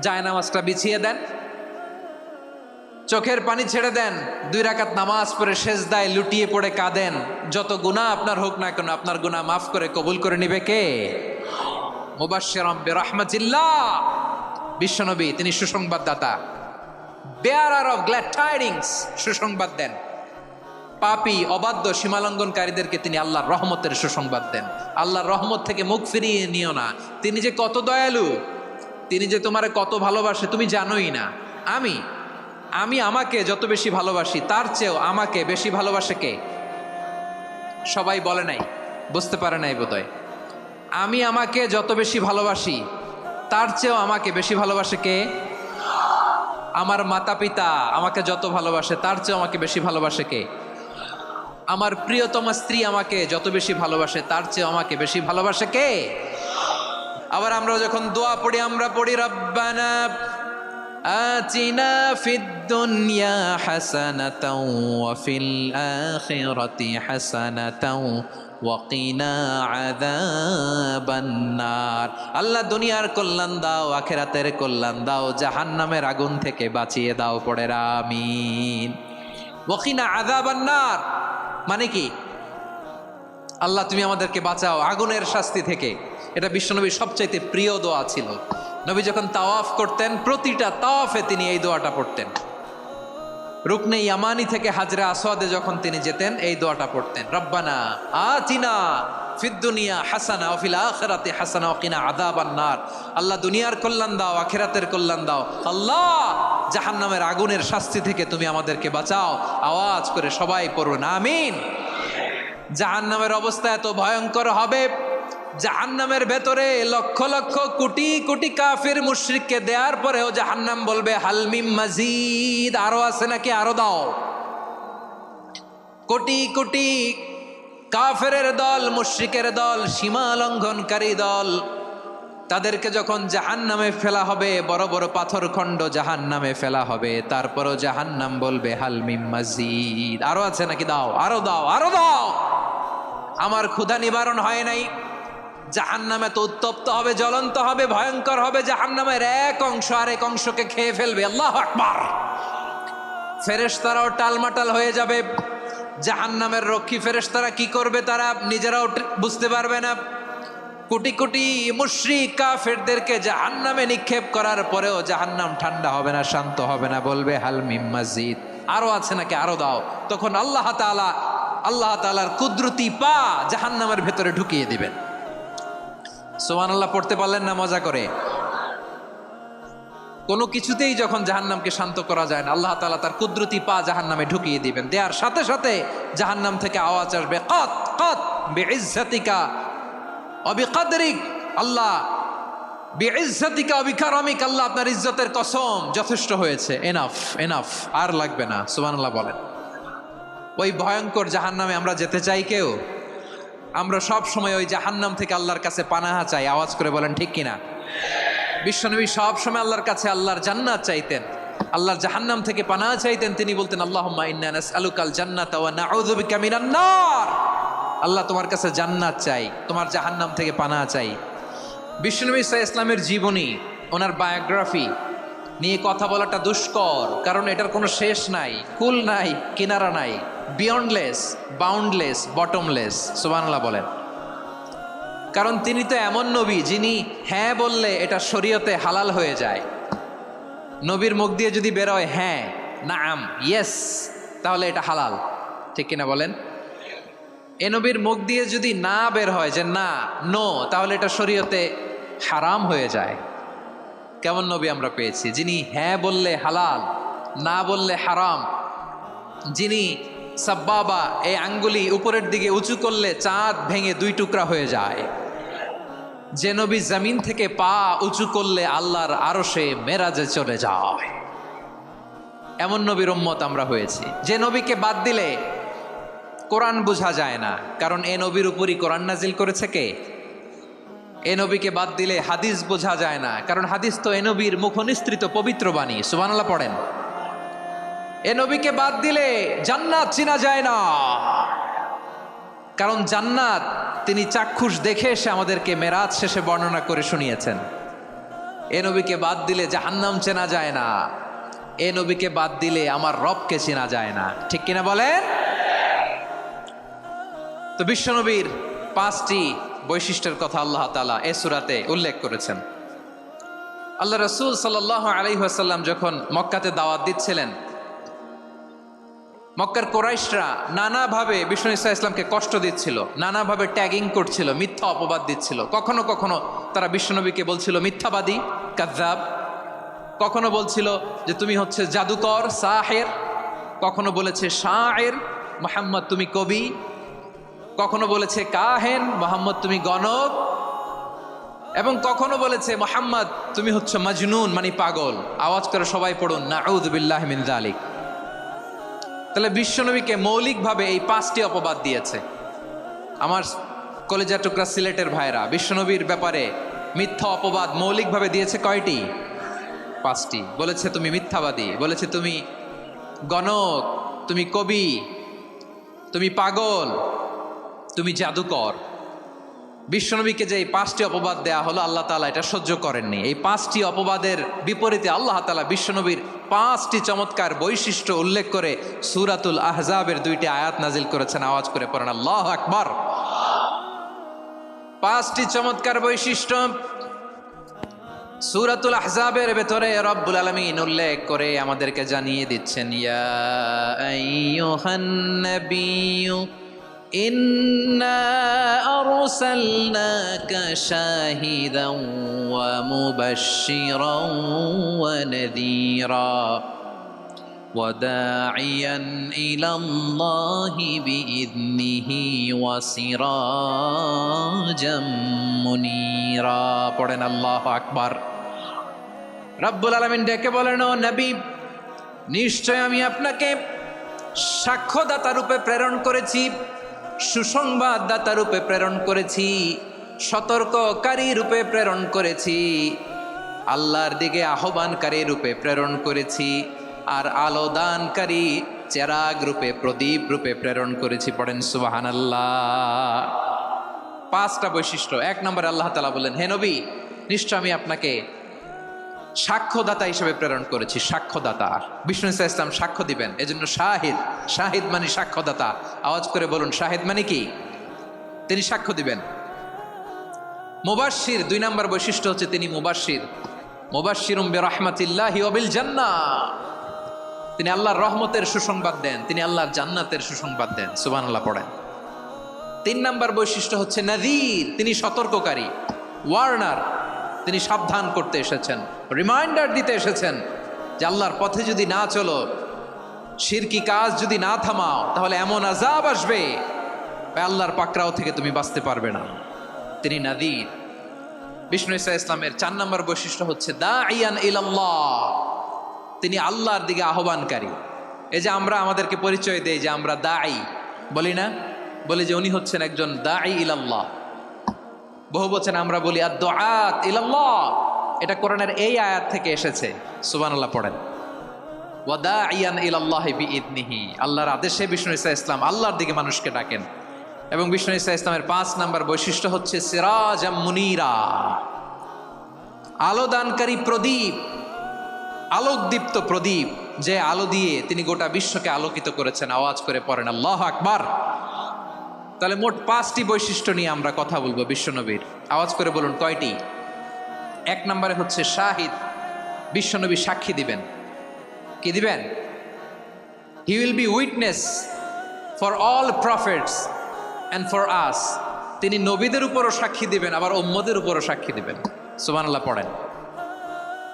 জায়নামাজটা বিছিয়ে দেন, চোখের পানি ছেড়ে দেন, 2 রাকাত নামাজ পড়ে সেজদায় লুটিয়ে পড়ে কাঁদেন। যত গুনাহ আপনার হোক না কেন, আপনার গুনাহ মাফ করে কবুল করে নিবে কে? মুবাশশিরাম বিরহমাতিল্লাহ, বিশ্বনবী তিনি সুসংবাদদাতা, বেয়ারার অফ গ্ল্যাড টাইডিংস, সুসংবাদ দেন। পাপী অবাধ্য সীমালঙ্ঘনকারীদেরকে তিনি আল্লাহর রহমতের সুসংবাদ দেন। আল্লাহর রহমত থেকে মুখ ফিরিয়ে নিও না। তিনি যে কত দয়ালু, তিনি যে তোমারে কত ভালোবাসে তুমি জানোই না। আমি আমাকে যত বেশি ভালোবাসি তার চেয়েও আমাকে বেশি ভালোবাসে কে? সবাই বলে নাই, বুঝতে পারে নাই বোধহয়। আমি আমাকে যত বেশি ভালোবাসি তার চেয়েও আমাকে বেশি ভালোবাসে কে? আমার মাতা পিতা আমাকে যত ভালোবাসে তার চেয়েও আমাকে বেশি ভালোবাসে কে? আমার প্রিয়তমা স্ত্রী আমাকে যত বেশি ভালোবাসে তার চেয়েও আমাকে বেশি ভালোবাসে কে? আবার আমরা যখন দোয়া পড়ি, আমরা পড়ি রব্বানা আতিনা ফিদ দুনিয়া হাসানাতাও ওয়া ফিল আখিরাতি হাসানাতাও ওয়া কিনা আযাবান নার। আল্লাহ দুনিয়ার কল্যাণ দাও, আখিরাতের কল্যাণ দাও, জাহান্নামের আগুন থেকে বাঁচিয়ে দাও। পড়ে আমিন। ওয়া কিনা আযাবান নার মানে কি? আল্লাহ তুমি আমাদেরকে বাঁচাও আগুনের শাস্তি থেকে। এটা বিশ্বনবীর সবচাইতে প্রিয় দোয়া ছিল। নবী যখন তাওয়াফ করতেন, প্রতিটা তাওয়াফে তিনি এই দোয়াটা পড়তেন। রুকনে ইয়ামানি থেকে হাজরে আসওয়াদে যখন তিনি যেতেন, এই দোয়াটা পড়তেন, রব্বানা আতিনা ফিদ দুনিয়া হাসানা ওয়া ফিল আখিরাতি হাসানা ওয়া কিনা আযাবান নার। আল্লাহ দুনিয়ার কল্যাণ দাও, আখিরাতের কল্যাণ দাও। আল্লাহ জাহান্নামের আগুনের শাস্তি থেকে তুমি আমাদেরকে বাঁচাও। আওয়াজ করে সবাই পড়ুন আমিন। জাহান্নামের অবস্থা এত ভয়ঙ্কর হবে, জাহান্নামের ভেতরে লক্ষ লক্ষ কোটি কোটি কাফির মুশরিককে দেওয়ার পরেও জাহান্নাম বলবে হালমিম মাজিদ, আরো আছে নাকি, আরো দাও। কোটি কোটি কাফেরের দল, মুশরিকের দল, সীমা লঙ্ঘনকারী দল, তাদেরকে যখন জাহান্নামে ফেলা হবে, বড় বড় পাথর খণ্ড জাহান্নামে ফেলা হবে, তারপরও জাহান্নাম বলবে হালমিম মাজিদ, আরো আছে নাকি, দাও, আরো দাও, আরো দাও। আমার ক্ষুধা নিবারণ হয় নাই। জাহান্নামে তো উত্তপ্ত হবে, জ্বলন্ত হবে, ভয়ঙ্কর হবে। জাহান্নামের এক অংশ আরেক অংশকে খেয়ে ফেলবে। আল্লাহু আকবার। ফেরেশতারাও টালমাটাল হয়ে যাবে। জাহান্নামের রক্ষী ফেরেশতারা কি করবে তারা নিজেরাও বুঝতে পারবে না। কোটি কোটি মুশরিক কাফেরদেরকে জাহান্নামে নিক্ষেপ করার পরেও জাহান্নাম ঠান্ডা হবে না, শান্ত হবে না, বলবে হাল মিম মাজিদ, আরো আছে নাকি, আরো দাও। তখন আল্লাহ তাআলার কুদরতি পা জাহান্নামের ভেতরে ঢুকিয়ে দিবেন। সুবহানাল্লাহ পড়তে পারলেন না মজা করে? কোনো কিছুতেই যখন জাহান্নামকে শান্ত করা যায় না, আল্লাহ তাআলা তার কুদরতি পা জাহান্নামে ঢুকিয়ে দিবেন। দেওয়ার সাথে সাথে জাহান্নাম থেকে আওয়াজ আসবে, কাত কাত বিইজ্জাতিকা ওয়া বিকদরিক, আল্লাহ বিইজ্জাতিকা ওয়া বিকারামিক, আল্লাহ আপনার ইজ্জতের কসম, যথেষ্ট হয়েছে, এনাফ এনাফ, আর লাগবে না। সুবহানাল্লাহ বলেন। ওই ভয়ঙ্কর জাহান্নামে আমরা যেতে চাই কেউ? আমরা সব সময় ওই জাহান্নাম থেকে আল্লাহর কাছে পানাহা চাই। আওয়াজ করে বলেন ঠিক কিনা? বিশ্বনবী সব সময় আল্লাহর কাছে আল্লাহর জান্নাত চাইতেন, আল্লাহর জাহান্নাম থেকে পানাহা চাইতেন। তিনি বলতেন আল্লাহুম্মা ইন্না নাসআলুকাল জান্নাতা ওয়া নাউযু বিকা মিনান নার। আল্লাহ তোমার কাছে জান্নাত চাই, তোমার জাহান্নাম থেকে পানাহা চাই। বিশ্বনবী সাল্লাল্লাহু আলাইহি ইসলামের জীবনী, ওনার বায়োগ্রাফি নিয়ে কথা বলাটা দুষ্কর, কারণ এটার কোনো শেষ নাই, কুল নাই, কিনারা নাই, বিয়ন্ডলেস, বাউন্ডলেস, বটমলেস। সুবহানাল্লাহ বলেন। কারণ তিনি তো এমন নবী যিনি হ্যাঁ বললে এটা শরীয়তে হালাল হয়ে যায়। নবীর মুখ দিয়ে যদি বেরোয় হ্যাঁ, নাম, ইয়েস, তাহলে এটা হালাল, ঠিক কিনা বলেন? এ নবীর মুখ দিয়ে যদি না বের হয় যে না, নো, তাহলে এটা শরীয়তে হারাম হয়ে যায়। কেমন নবী আমরা পেয়েছি, যিনি হ্যাঁ বললে হালাল, না বললে হারাম, যিনি সাব্বাবা, এই আঙ্গুলি উপরের দিকে উঁচু করলে চাঁদ ভেঙে 2 টুকরা হয়ে যায়, যে নবী জমিন থেকে পা উঁচু করলে আল্লাহর আরশে মেরাজে চলে যায়। এমন নবীর উম্মত আমরা হয়েছি। যে নবীকে বাদ দিলে কোরআন বোঝা যায় না, কারণ এ নবীর উপরই কোরআন নাজিল করেছে কে? এ নবীকে বাদ দিলে হাদিস বোঝা যায় না, কারণ হাদিস তো এ নবীর মুখনিসৃত পবিত্র বাণী। সুবহানাল্লাহ পড়েন। এ নবীকে বাদ দিলে জান্নাত চিনা যায় না, কারণ জান্নাত তিনি চাক্ষুষ দেখে এসে আমাদেরকে মেরাজ শেষে বর্ণনা করে শুনিয়েছেন। এ নবীকে বাদ দিলে জাহান্নাম চেনা যায় না, এ নবীকে বাদ দিলে আমার রবকে চেনা যায় না। ঠিক কিনা বলেন? তো বিশ্বনবীর 5টি বৈশিষ্ট্যের কথা আল্লাহ তাআলা এই সূরাতে উল্লেখ করেছেন। আল্লাহ রাসূল সাল্লাল্লাহু আলাইহি ওয়াসাল্লাম যখন মক্কাতে দাওয়াত দিচ্ছিলেন, মক্কার কুরাইশরা নানাভাবে বিষ্ণু ইসা ইসলামকে কষ্ট দিচ্ছিল, নানাভাবে ট্যাগিং করছিল, মিথ্যা অপবাদ দিচ্ছিল। কখনো কখনো তারা বিশ্বনবীকে বলছিল মিথ্যাবাদী, কাযযাব। কখনো বলছিল যে তুমি হচ্ছে জাদুকর, সাহের। কখনো বলেছে শায়ের, মুহাম্মদ তুমি কবি। কখনো বলেছে কাহেন, মুহাম্মদ তুমি গণক। এবং কখনো বলেছে মুহাম্মদ তুমি হচ্ছে মাজনুন, মানে পাগল। আওয়াজ করে সবাই পড়ুন নাউযু বিল্লাহি মিন যালিক। তাহলে বিশ্বনবীকে মৌলিকভাবে এই 5টি অপবাদ দিয়েছে। আমার কলেজা টুকরা সিলেটের ভাইরা, বিশ্বনবীর ব্যাপারে মিথ্যা অপবাদ মৌলিকভাবে দিয়েছে কয়টি? 5টি। বলেছে তুমি মিথ্যাবাদী, বলেছে তুমি গণক, তুমি কবি, তুমি পাগল, তুমি জাদুকর। বিশ্বনবীকে যে এই 5টি অপবাদ দেয়া হলো, আল্লাহ তাআলা এটা সহ্য করেননি। এই 5টি অপবাদের বিপরীতে আল্লাহ তাআলা বিশ্বনবীর 5টি চমৎকার বৈশিষ্ট্য উল্লেখ করে সূরাতুল আহজাবের 2টি আয়াত নাজিল করেছেন। আওয়াজ করে পড়েন আল্লাহু আকবার। 5টি চমৎকার বৈশিষ্ট্য সূরাতুল আহজাবের ভেতরে রব্বুল আলামিন উল্লেখ করে আমাদেরকে জানিয়ে দিচ্ছেন, ইয়া আইয়ুহান নাবিয়্যু ইন্না আরসালনাকা শাহিদান ওয়া মুবাশশিরান ওয়া নাযীরা ওয়া দাঈয়ান ইলাল্লাহি বিইذনিহি ওয়া সিরাজাম মুনীরা। পড়েন আল্লাহু আকবার। রব্বুল আলামিন ডেকে বলেন, ও নবী, নিশ্চয় আমি আপনাকে সাক্ষ্যদাতা রূপে প্রেরণ করেছি, সুসংবাদদাতা রূপে প্রেরণ করেছি, সতর্ককারী রূপে প্রেরণ করেছি, আল্লাহর দিকে আহ্বানকারী রূপে প্রেরণ করেছি, আর আলোদানকারী চেরাগ রূপে, প্রদীপ রূপে প্রেরণ করেছি। পড়েন সুবহানাল্লাহ। 5টা বৈশিষ্ট্য। 1 নম্বরে আল্লাহ তাআলা বলেন, হে নবী, নিশ্চয় আমি আপনাকে সাক্ষ্যদাতা হিসেবে প্রেরণ করেছি। সাক্ষ্যদাতা, বিষ্ণু ইসা ইসলাম সাক্ষ্য দিবেন, এজন্য শাহিদ। শাহিদ মানে সাক্ষ্যদাতা। আওয়াজ করে বলুন শাহিদ মানে কি? তিনি সাক্ষ্য দিবেন। মুবাশশির, 2 নম্বর বৈশিষ্ট্য হচ্ছে তিনি মুবাশশির। মুবাশশিরুম বিরাহমাতিল্লাহি ওয়া বিল জান্নাহ। তিনি আল্লাহর রহমতের সুসংবাদ দেন, তিনি আল্লাহর জান্নাতের সুসংবাদ দেন। সুবহানাল্লাহ পড়েন। 3 নম্বর বৈশিষ্ট্য হচ্ছে নাযীর, তিনি সতর্ককারী, ওয়ার্নার। তিনি সাবধান করতে এসেছেন, রিমাইন্ডার দিতে এসেছেন যে আল্লাহর পথে যদি না চলো, শিরকি কাজ যদি না থামাও, তাহলে এমন আযাব আসবে আল্লাহর পাকড়াও থেকে তুমি বাঁচতে পারবে না। তিনি নাযীর। বিষ্ণু ইসা ইসলামের 4 নম্বর বৈশিষ্ট্য হচ্ছে দাঈয়ান ইলাল্লাহ, তিনি আল্লাহর দিকে আহ্বানকারী। এই যে আমরা আমাদেরকে পরিচয় দেই যে আমরা দাঈ, বলি না? বলি যে উনি হচ্ছেন একজন দাঈ ইলাল্লাহ। বহু বচন আমরা বলি আদ-দুআত ইলাল্লাহ। এটা কোরআনের এই আয়াত থেকে এসেছে। সুবহানাল্লাহ পড়েন। ওয়া দাঈয়ান ইলাল্লাহি বিইذনিহি, আল্লাহর আদেশে বিষ্ণু ইসা ইসলাম আল্লাহর দিকে মানুষকে ডাকেন। এবং বিষ্ণু ইসা ইসলামের 5 নম্বর বৈশিষ্ট্য হচ্ছে সিরাজাম মুনীরা, আলোদানকারী প্রদীপ, আলোকদীপ্ত প্রদীপ, যে আলো দিয়ে তিনি গোটা বিশ্বকে আলোকিত করেছেন। আওয়াজ করে পড়েন আল্লাহু আকবার। তাহলে মোট 5টি বৈশিষ্ট্য নিয়ে আমরা কথা বলবো বিশ্বনবীর। আওয়াজ করে বলুন কয়টি? 1 নম্বরে হচ্ছে শাহিদ, বিশ্বনবী সাক্ষী দিবেন। কি দিবেন? He will be witness for all prophets and for us. তিনি নবীদের উপরও সাক্ষী দিবেন, আবার উম্মতের উপরও সাক্ষী দিবেন। সুবহানাল্লাহ পড়েন।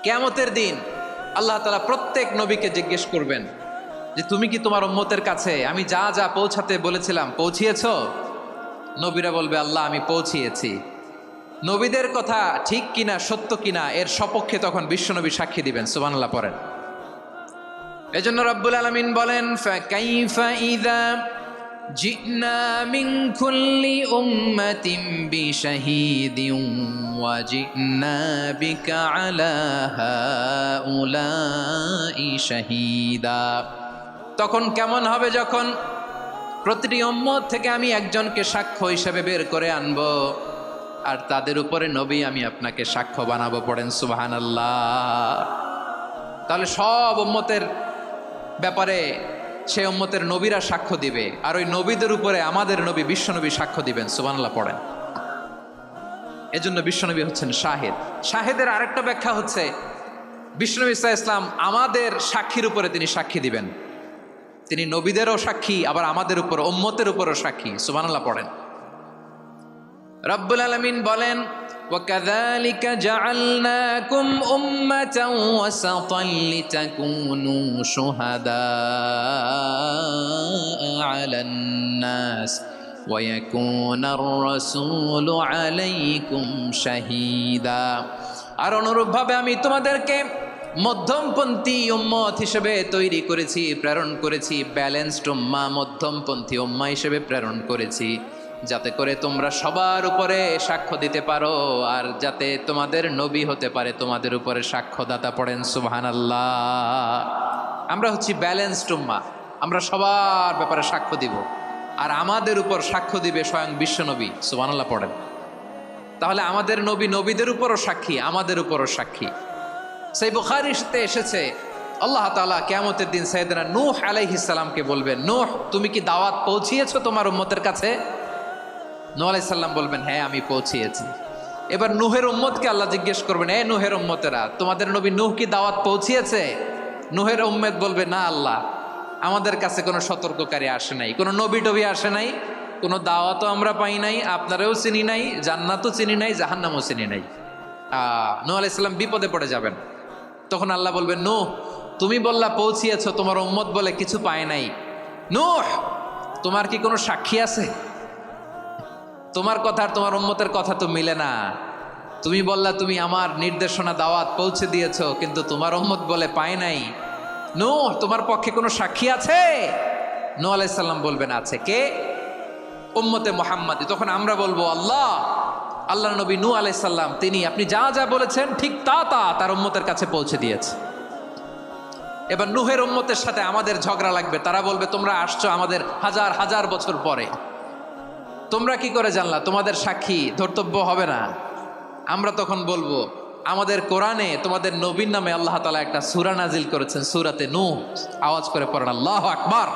কিয়ামতের দিন আল্লাহ তাআলা প্রত্যেক নবীকে জিজ্ঞেস করবেন যে তুমি কি তোমার উম্মতের কাছে আমি যা যা পৌঁছাতে বলেছিলাম পৌঁছিয়েছো? নবীরা বলবে আল্লাহ আমি পৌঁছিয়েছি। নবীদের কথা ঠিক কিনা, সত্য কিনা, এর সপক্ষে তখন বিশ্বনবী সাক্ষী দিবেন। সুবহানাল্লাহ পড়েন। এজন্য রব্বুল আলামিন বলেন, ফাকাইফা ইযা জিনা মিন কুল্লি উম্মাতিন বিশাহীদিন ওয়া জিনা বিকা আলা হাউলাই শাহীদা। তখন কেমন হবে যখন প্রতিটি উম্মত থেকে আমি একজনকে সাক্ষ্য হিসেবে বের করে আনব, আর তাদের উপরে নবী আমি আপনাকে সাক্ষ্য বানাবো, পড়েন সুবহানাল্লাহ। তাহলে সব উম্মতের ব্যাপারে সে উম্মতের নবীরা সাক্ষ্য দিবে, আর ওই নবীদের উপরে আমাদের নবী বিশ্বনবী সাক্ষ্য দিবেন, সুবহানাল্লাহ পড়েন। এজন্য বিশ্বনবী হচ্ছেন শাহিদ। শাহিদের আরেকটা ব্যাখ্যা হচ্ছে বিশ্বনবী সাল্লাল্লাহু আলাইহি ওয়াসাল্লাম আমাদের সাক্ষীর উপরে তিনি সাক্ষী দিবেন। তিনি নবীদেরও সাক্ষী, আবার আমাদের উপর উম্মতের উপরও সাক্ষী, সুবহানাল্লাহ পড়েন। রব্বুল আলামিন বলেন, وَكَذَلِكَ جَعَلْنَاكُمْ أُمَّةً وَسَطًا لِتَكُونُوا شُهَدَاءَ عَلَى النَّاسِ وَيَكُونَ الرَّسُولُ عَلَيْكُمْ شَهِيدًا। আর অনুরূপভাবে আমি তোমাদেরকে মধ্যমপন্থী উম্মত হিসেবে তৈরি করেছি, প্রেরণ করেছি, ব্যালেন্সড উম্মাহ, মধ্যমপন্থী উম্মাহ হিসেবে প্রেরণ করেছি, যাতে করে তোমরা সবার উপরে সাক্ষ্য দিতে পারো, আর যাতে তোমাদের নবী হতে পারে তোমাদের উপরে সাক্ষ্যদাতা, পড়েন সুবহানাল্লাহ। আমরা হচ্ছি ব্যালেন্সড উম্মাহ, আমরা সবার ব্যাপারে সাক্ষ্য দিব, আর আমাদের উপর সাক্ষ্য দিবে স্বয়ং বিশ্বনবী, সুবহানাল্লাহ পড়েন। তাহলে আমাদের নবী নবীদের উপরও সাক্ষী, আমাদের উপরও সাক্ষী। সেই বুখারীতে এসেছে আল্লাহ তাআলা কিয়ামতের দিন সাইয়েদনা নূহ আলাইহিস সালামকে বলবেন, নূহ তুমি কি দাওয়াত পৌঁছিয়েছো তোমার উম্মতের কাছে? নূহ আলাইহিস সালাম বলবেন, হ্যাঁ আমি পৌঁছিয়েছি। এবার নূহের উম্মতকে আল্লাহ জিজ্ঞেস করবেন, এ নূহের উম্মতেরা, তোমাদের নবী নূহ কি দাওয়াত পৌঁছিয়েছে? নূহের উম্মত বলবে, না আল্লাহ, আমাদের কাছে কোনো সতর্ককারী আসে নাই, কোনো নবী টবি আসে নাই, কোনো দাওয়াতও আমরা পাই নাই, আপনারাও চিনি নাই, জান্নাতও চিনি নাই, জাহান্নামও চিনি নাই। নূহ আলাইহিস সালাম বিপদে পড়ে যাবেন। তখন আল্লাহ বলবেন, নূহ তুমি বললা পৌঁছিয়েছো, তোমার উম্মত বলে কিছু পায় নাই। নূহ তোমার কি কোনো সাক্ষী আছে? তোমার কথা আর তোমার উম্মতের কথা তো মিলে না। তুমি বললা তুমি আমার নির্দেশনা দাওয়াত পৌঁছে দিয়েছো, কিন্তু তোমার উম্মত বলে পায় নাই। নূহ তোমার পক্ষে কোনো সাক্ষী আছে? নূহ আলাইহিস সালাম বলবেন, আছে। কে? উম্মতে মুহাম্মাদী। তখন আমরা বলবো, আল্লাহ নবী নূহ আলাইহিস সালাম তিনি আপনি যা যা বলেছেন ঠিক তা তার উম্মতের কাছে পৌঁছে দিয়েছে। এবার নূহের উম্মতের সাথে আমাদের ঝগড়া লাগবে। তারা বলবে, তোমরা আসছো আমাদের হাজার হাজার বছর পরে, তোমরা কি করে জানলা? তোমাদের সাক্ষী ধর্তব্য হবে না। আমরা তখন বলবো, আমাদের কোরআনে তোমাদের নবীর নামে আল্লাহ তাআলা একটা সূরা নাজিল করেছেন, সূরাতে নূহ। আওয়াজ করে পড়েন আল্লাহু আকবার।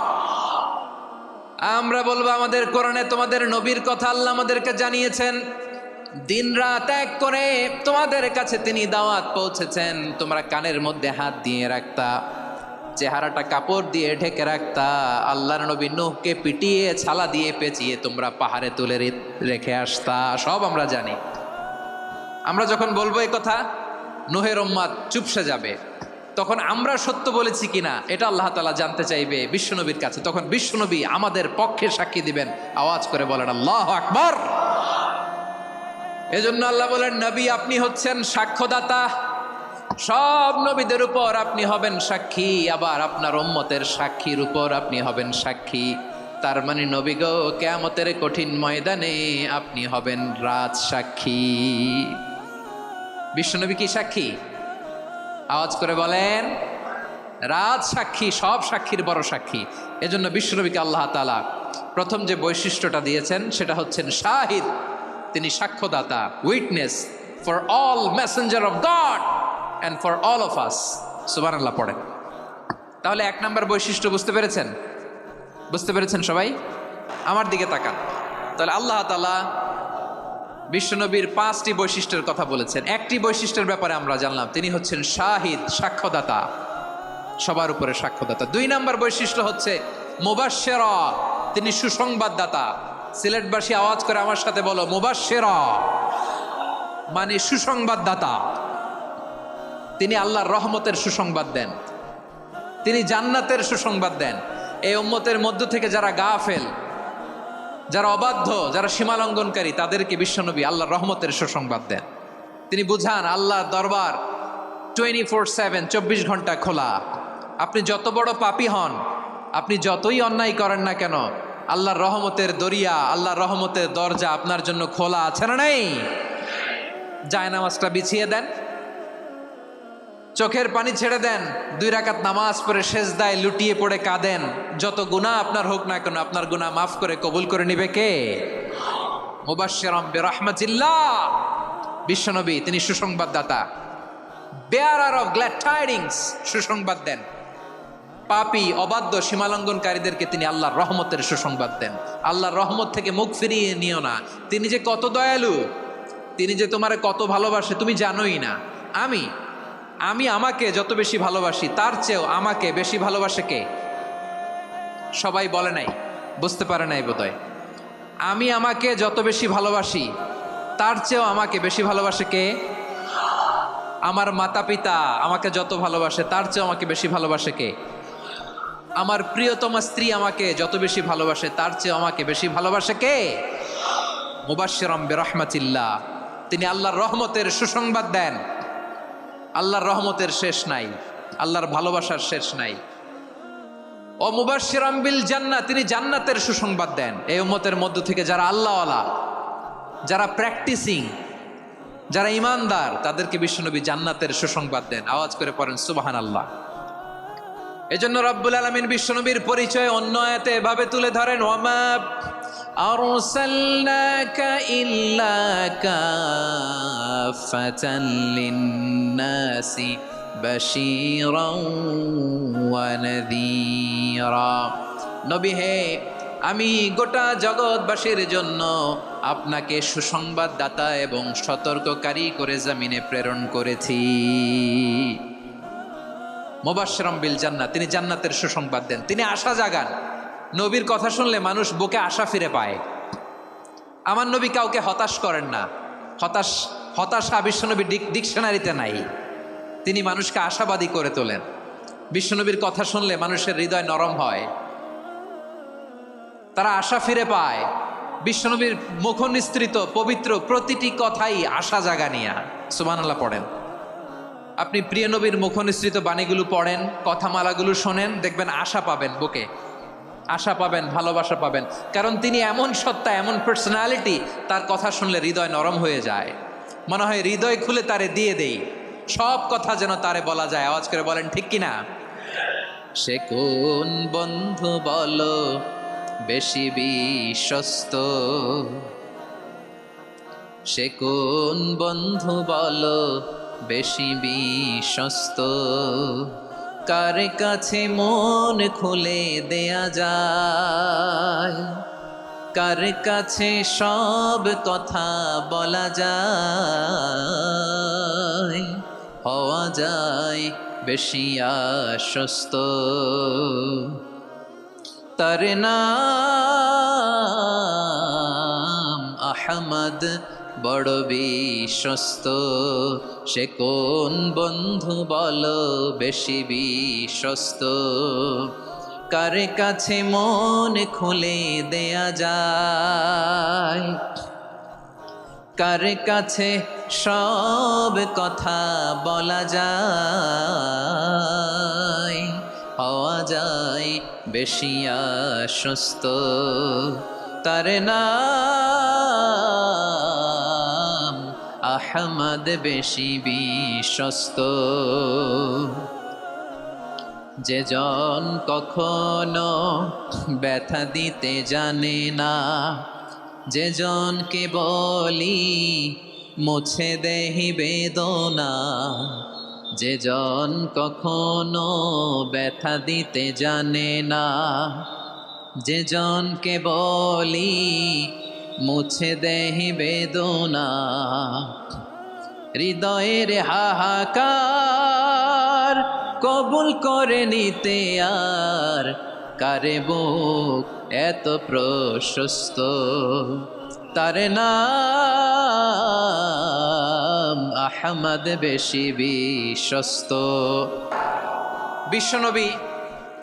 আমরা বলবো, আমাদের কোরআনে তোমাদের নবীর কথা আল্লাহ আমাদেরকে জানিয়েছেন, দিন রাত এক করে তোমাদের কাছে তিনি দাওয়াত পৌঁছেছেন। তোমরা কানের মধ্যে হাত দিয়ে রাখতা, চেহারাটা কাপড় দিয়ে ঢেকে রাখতা, আল্লাহর নবী নূহকে পিটিয়ে ছালা দিয়ে পেঁচিয়ে তোমরা পাহাড়ে তুলে রেখে আসতা, সব আমরা জানি। আমরা যখন বলবো এই কথা, নূহের উম্মত চুপসে যাবে। তখন আমরা সত্য বলেছি কিনা এটা আল্লাহ তাআলা জানতে চাইবে বিশ্বনবীর কাছে। তখন বিশ্বনবী আমাদের পক্ষে সাক্ষী দিবেন। আওয়াজ করে বলেন আল্লাহু আকবার। এজন্য আল্লাহ বলেন, নবী আপনি হচ্ছেন সাক্ষ্যদাতা, সব নবীদের উপর আপনি হবেন সাক্ষী, আবার আপনার উম্মতের সাক্ষীর উপর আপনি হবেন সাক্ষী। তার মানে নবী গো, কিয়ামতের কঠিন ময়দানে আপনি হবেন রাজ সাক্ষী। বিশ্বনবী কি সাক্ষী? আওয়াজ করে বলেন, রাজ সাক্ষী, সব সাক্ষীর বড় সাক্ষী। এজন্য বিশ্বনবীকে আল্লাহ তাআলা প্রথম যে বৈশিষ্ট্যটা দিয়েছেন সেটা হচ্ছেন শাহিদ। তিনি সাক্ষ্যদাতা, witness for all messenger of God and for all of us. সুবহানাল্লাহ পড়েন। তাহলে এক নাম্বার বৈশিষ্ট্য বুঝতে পেরেছেন? বুঝতে পেরেছেন সবাই? আমার দিকে তাকান। তাহলে আল্লাহ তাআলা বিশ্বনবীর 5টি বৈশিষ্ট্যের কথা বলেছেন। একটি বৈশিষ্ট্যের ব্যাপারে আমরা জানলাম, তিনি হচ্ছেন শাহিদ, সাক্ষ্যদাতা, সবার উপরে সাক্ষ্যদাতা। 2 নাম্বার বৈশিষ্ট্য হচ্ছে মুবাশশিরা, তিনি সুসংবাদদাতা। সিলেটবাসী আওয়াজ করে আমার সাথে বলো, মুবাশশিরা মানে সুসংবাদদাতা। তিনি আল্লাহর রহমতের সুসংবাদ দেন, তিনি জান্নাতের সুসংবাদ দেন। এই উম্মতের মধ্য থেকে যারা গাফেল, যারা অবাধ্য, যারা সীমালঙ্ঘনকারী, তাদেরকে বিশ্বনবী আল্লাহর রহমতের সুসংবাদ দেন। তিনি বুঝান আল্লাহর দরবার 24/7, 24 ঘন্টা খোলা। আপনি যত বড় পাপী হন, আপনি যতই অন্যায় করেন না কেন, আল্লাহর রহমতের দরিয়া, আল্লাহর রহমতের দরজা আপনার জন্য খোলা আছে না নেই? জায়নামাজটা বিছিয়ে দেন, চোখের পানি ছেড়ে দেন, 2 রাকাত নামাজ পড়ে সেজদায় লুটিয়ে পড়ে কাঁদেন। যত গুনাহ আপনার হোক না কেন, আপনার গুনাহ মাফ করে কবুল করে নিবে কে? মুবাশশিরাম বিরাহমাতিল্লাহ, বিশ্বনবী তিনি সুসংবাদদাতা, বেয়ারার অফ গ্ল্যাড টাইডিংস, সুসংবাদ দেন। পাপী অবাধ্য সীমালঙ্ঘনকারীদেরকে তিনি আল্লাহর রহমতের সুসংবাদ দেন। আল্লাহর রহমত থেকে মুখ ফিরিয়ে নিও না। তিনি যে কত দয়ালু, তিনি যে তোমারে কত ভালোবাসে তুমি জানোই না। আমি আমাকে যত বেশি ভালোবাসি তার চেয়েও আমাকে বেশি ভালোবাসে কে? সবাই বলে নাই, বুঝতে পারে নাই বোধহয়। আমি আমাকে যত বেশি ভালোবাসি তার চেয়েও আমাকে বেশি ভালোবাসে কে? আমার মাতা পিতা আমাকে যত ভালোবাসে তার চেয়েও আমাকে বেশি ভালোবাসে কে? আমার প্রিয়তমা স্ত্রী আমাকে যত বেশি ভালোবাসে তার চেয়েও আমাকে বেশি ভালোবাসে কে? মুবাশশিরাম বিরাহমাতিল্লাহ, তিনি আল্লাহর রহমতের সুসংবাদ দেন। আল্লাহর রহমতের শেষ নাই, আল্লাহর ভালোবাসার শেষ নাই। ও মুবাশশিরাম বিল জান্নাহ, তিনি জান্নাতের সুসংবাদ দেন। এই উম্মতের মধ্য থেকে যারা আল্লাহওয়ালা, যারা প্র্যাকটিসিং, যারা ইমানদার, তাদেরকে বিশ্বনবী জান্নাতের সুসংবাদ দেন। আওয়াজ করে পড়েন সুবহানাল্লাহ। এজন্য রব্বুল আলামিন বিশ্বনবীর পরিচয় অন্য আয়াতে এভাবে তুলে ধরেন, ওয়ামা আরসালনাকা ইল্লা কাফাতান লিন্নাসি বাশীরাও ওয়া নাযীরা। নবী হে, আমি গোটা জগৎবাসীর জন্য আপনাকে সুসংবাদদাতা এবং সতর্ককারী করে জমিনে প্রেরণ করেছি। মুবাশশিরাম বিল জান্নাহ, তিনি জান্নাতের সুসংবাদ দেন, তিনি আশা জাগান। নবীর কথা শুনলে মানুষ বুকে আশা ফিরে পায়। আমার নবী কাউকে হতাশ করেন না। হতাশা বিশ্বনবীর ডিকশনারিতে নাই। তিনি মানুষকে আশাবাদী করে তোলেন। বিশ্বনবীর কথা শুনলে মানুষের হৃদয় নরম হয়, তারা আশা ফিরে পায়। বিশ্বনবীর মুখ নিঃসৃত পবিত্র প্রতিটি কথাই আশা জাগানিয়া। সুবহানাল্লাহ পড়েন। আপনি প্রিয় নবীর মুখ নিঃসৃত বাণীগুলো পড়েন, কথামালাগুলো শোনেন, দেখবেন আশা পাবেন, বুকে আশা পাবেন, ভালোবাসা পাবেন। কারণ তিনি এমন সত্তা, এমন পার্সোনালিটি, তার কথা শুনলে হৃদয় নরম হয়ে যায়। মনে হয় হৃদয় খুলে তারে দিয়ে দেই, সব কথা যেন তারে বলা যায়। আওয়াজ করে বলেন ঠিক কিনা? সে কোন বন্ধু বলো বেশি বিশ্বস্ত, সে কোন বন্ধু বলো বেশি বিশ্বস্ত, কার কাছে মন খুলে দেয়া যায়, কার কাছে সব কথা বলা যায়, হওয়া যায় বেশি আশ্বস্ত। তার নাম আহমদ, বড় বিশ্বস্ত। সে কোন বন্ধু বলো বেশি বিশ্বস্ত, কার কাছে মন খুলে দেয়া যায়, কার কাছে সব কথা বলা যায়, হওয়া যায় বেশি আশ্বস্ত। তার নাম আহমদ, বেশি বিশ্বস্ত। যে জন কখনো ব্যথা দিতে জানে না, যে জনকে বলি মুছে দেহি বেদনা, যে জন কখনো ব্যথা দিতে জানে না, যে জনকে বলি মুছে দেহি বেদনা, হৃদয়ের হাহাকার কবুল করে নিতে আর কারে বুক এত প্রশস্ত। তার নাম আহমদ, বেশি বিশ্বস্ত। বিশ্বনবী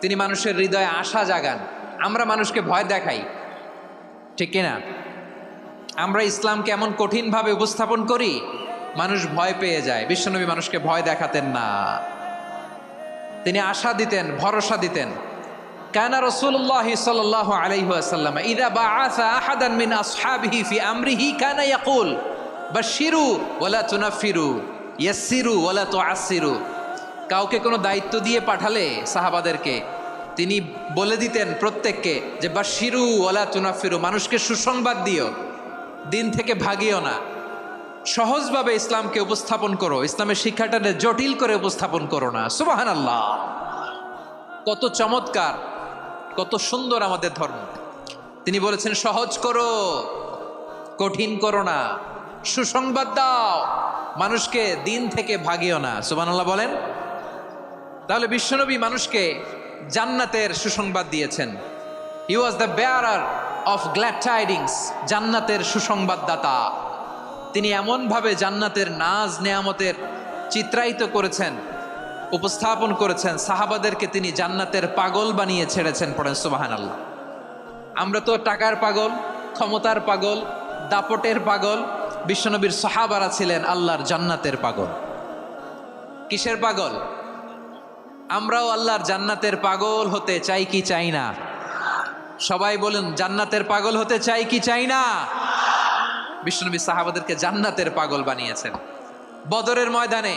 তিনি মানুষের হৃদয়ে আশা জাগান। আমরা মানুষকে ভয় দেখাই, ঠিক কিনা? আমরা ইসলামকে এমন কঠিনভাবে উপস্থাপন করি, মানুষ ভয় পেয়ে যায়। বিশ্বনবী মানুষকে ভয় দেখাতেন না, তিনি আশা দিতেন, ভরসা দিতেন। কানা রাসূলুল্লাহ সাল্লাল্লাহু আলাইহি ওয়াসাল্লাম ইযা বাআসা আহাদান মিন আসহাবিহি ফি আমরিহি কানা ইয়াকুল বাশশিরু ওয়ালা তুনাফিরু, ইয়াসসিরু ওয়ালা তুআসসিরু। কাউকে কোনো দায়িত্ব দিয়ে পাঠালে সাহাবাদেরকে তিনি বলে দিতেন প্রত্যেককে যে বাশশিরু ওয়ালা তুনাফিরু, মানুষকে সুসংবাদ দিও, দিন থেকে ভাগিও না, সহজভাবে ইসলামকে উপস্থাপন করো, ইসলামের শিক্ষাটাকে জটিল করে উপস্থাপন করো না। সুবহানাল্লাহ, কত চমৎকার, কত সুন্দর আমাদের ধর্ম। তিনি বলেছেন সহজ করো, কঠিন করো না, সুসংবাদ দাও, মানুষকে দিন থেকে ভাগিও না। সুবহানাল্লাহ বলেন। তাহলে বিশ্বনবী মানুষকে জান্নাতের সুসংবাদ দিয়েছেন। He was the bearer of glad tidings, জান্নাতের সুসংবাদদাতা। তিনি এমনভাবে জান্নাতের নাজ নেয়ামতের চিত্রায়িত করেছেন, উপস্থাপন করেছেন, সাহাবাদেরকে তিনি জান্নাতের পাগল বানিয়ে ছেড়েছেন। পড়েন সুবহানাল্লাহ। আমরা তো টাকার পাগল, ক্ষমতার পাগল, দাপটের পাগল। বিশ্বনবীর সাহাবারা ছিলেন আল্লাহর জান্নাতের পাগল। কিসের পাগল? আমরাও আল্লাহর জান্নাতের পাগল হতে চাই কি চাই না? সবাই বলুন, জান্নাতের পাগল হতে চাই কি চাই না? বিশ্বনবী সাহাবাদেরকে জান্নাতের পাগল বানিয়েছেন। বদরের ময়দানে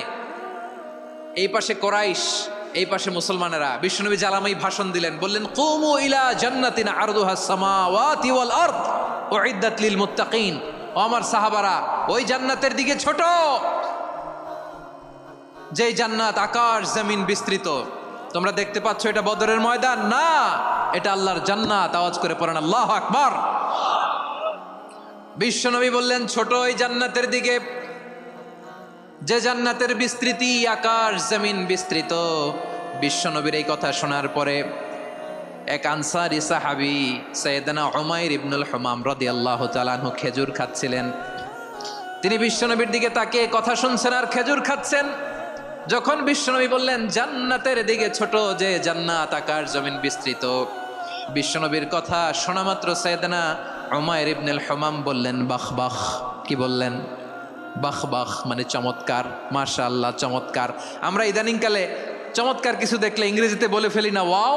এই পাশে কোরাইশ, এই পাশে মুসলমানেরা। বিশ্বনবী জালামাই ভাষণ দিলেন, বললেন কুমু ইলা জান্নাতিন আরদুহাস সামাওয়াতি ওয়াল আরদ উইদ্দাত লিল মুত্তাকিন। ও আমার সাহাবারা, ওই জান্নাতের দিকে ছোট, যেই জান্নাত আকাশ জমিন বিস্তৃত। তোমরা দেখতে পাচ্ছ এটা বদরের ময়দান না, এটা আল্লাহর জান্নাত। আওয়াজ করে পড়েন আল্লাহু আকবার। বিশ্বনবী বললেন ছোট ওই জান্নাতের দিকে, যে জান্নাতের বিস্তৃতি আকাশ জমিন বিস্তৃত। বিশ্বনবীর এই কথা শোনার পরে এক আনসারী সাহাবী সাইয়েদনা উমাইর ইবনুল হুমাম রাদিয়াল্লাহু তাআলা আনহু খেজুর খাচ্ছিলেন। তিনি বিশ্বনবীর দিকে তাকিয়ে কথা শুনছেন আর খেজুর খাচ্ছেন। যখন বিশ্বনবী বললেন জান্নাতের দিকে ছোট, যে জান্নাত আকাশ জমিন বিস্তৃত, বিশ্বনবীর কথা শোনা মাত্র সাইয়েদনা উমাইর ইবনুল হুমাম বললেন বাহ বাহ। কি বললেন? বাহ বাহ মানে চমৎকার, মাশাআল্লাহ চমৎকার। আমরা ইদানিংকালে চমৎকার কিছু দেখলে ইংরেজিতে বলে ফেলি না ওয়াও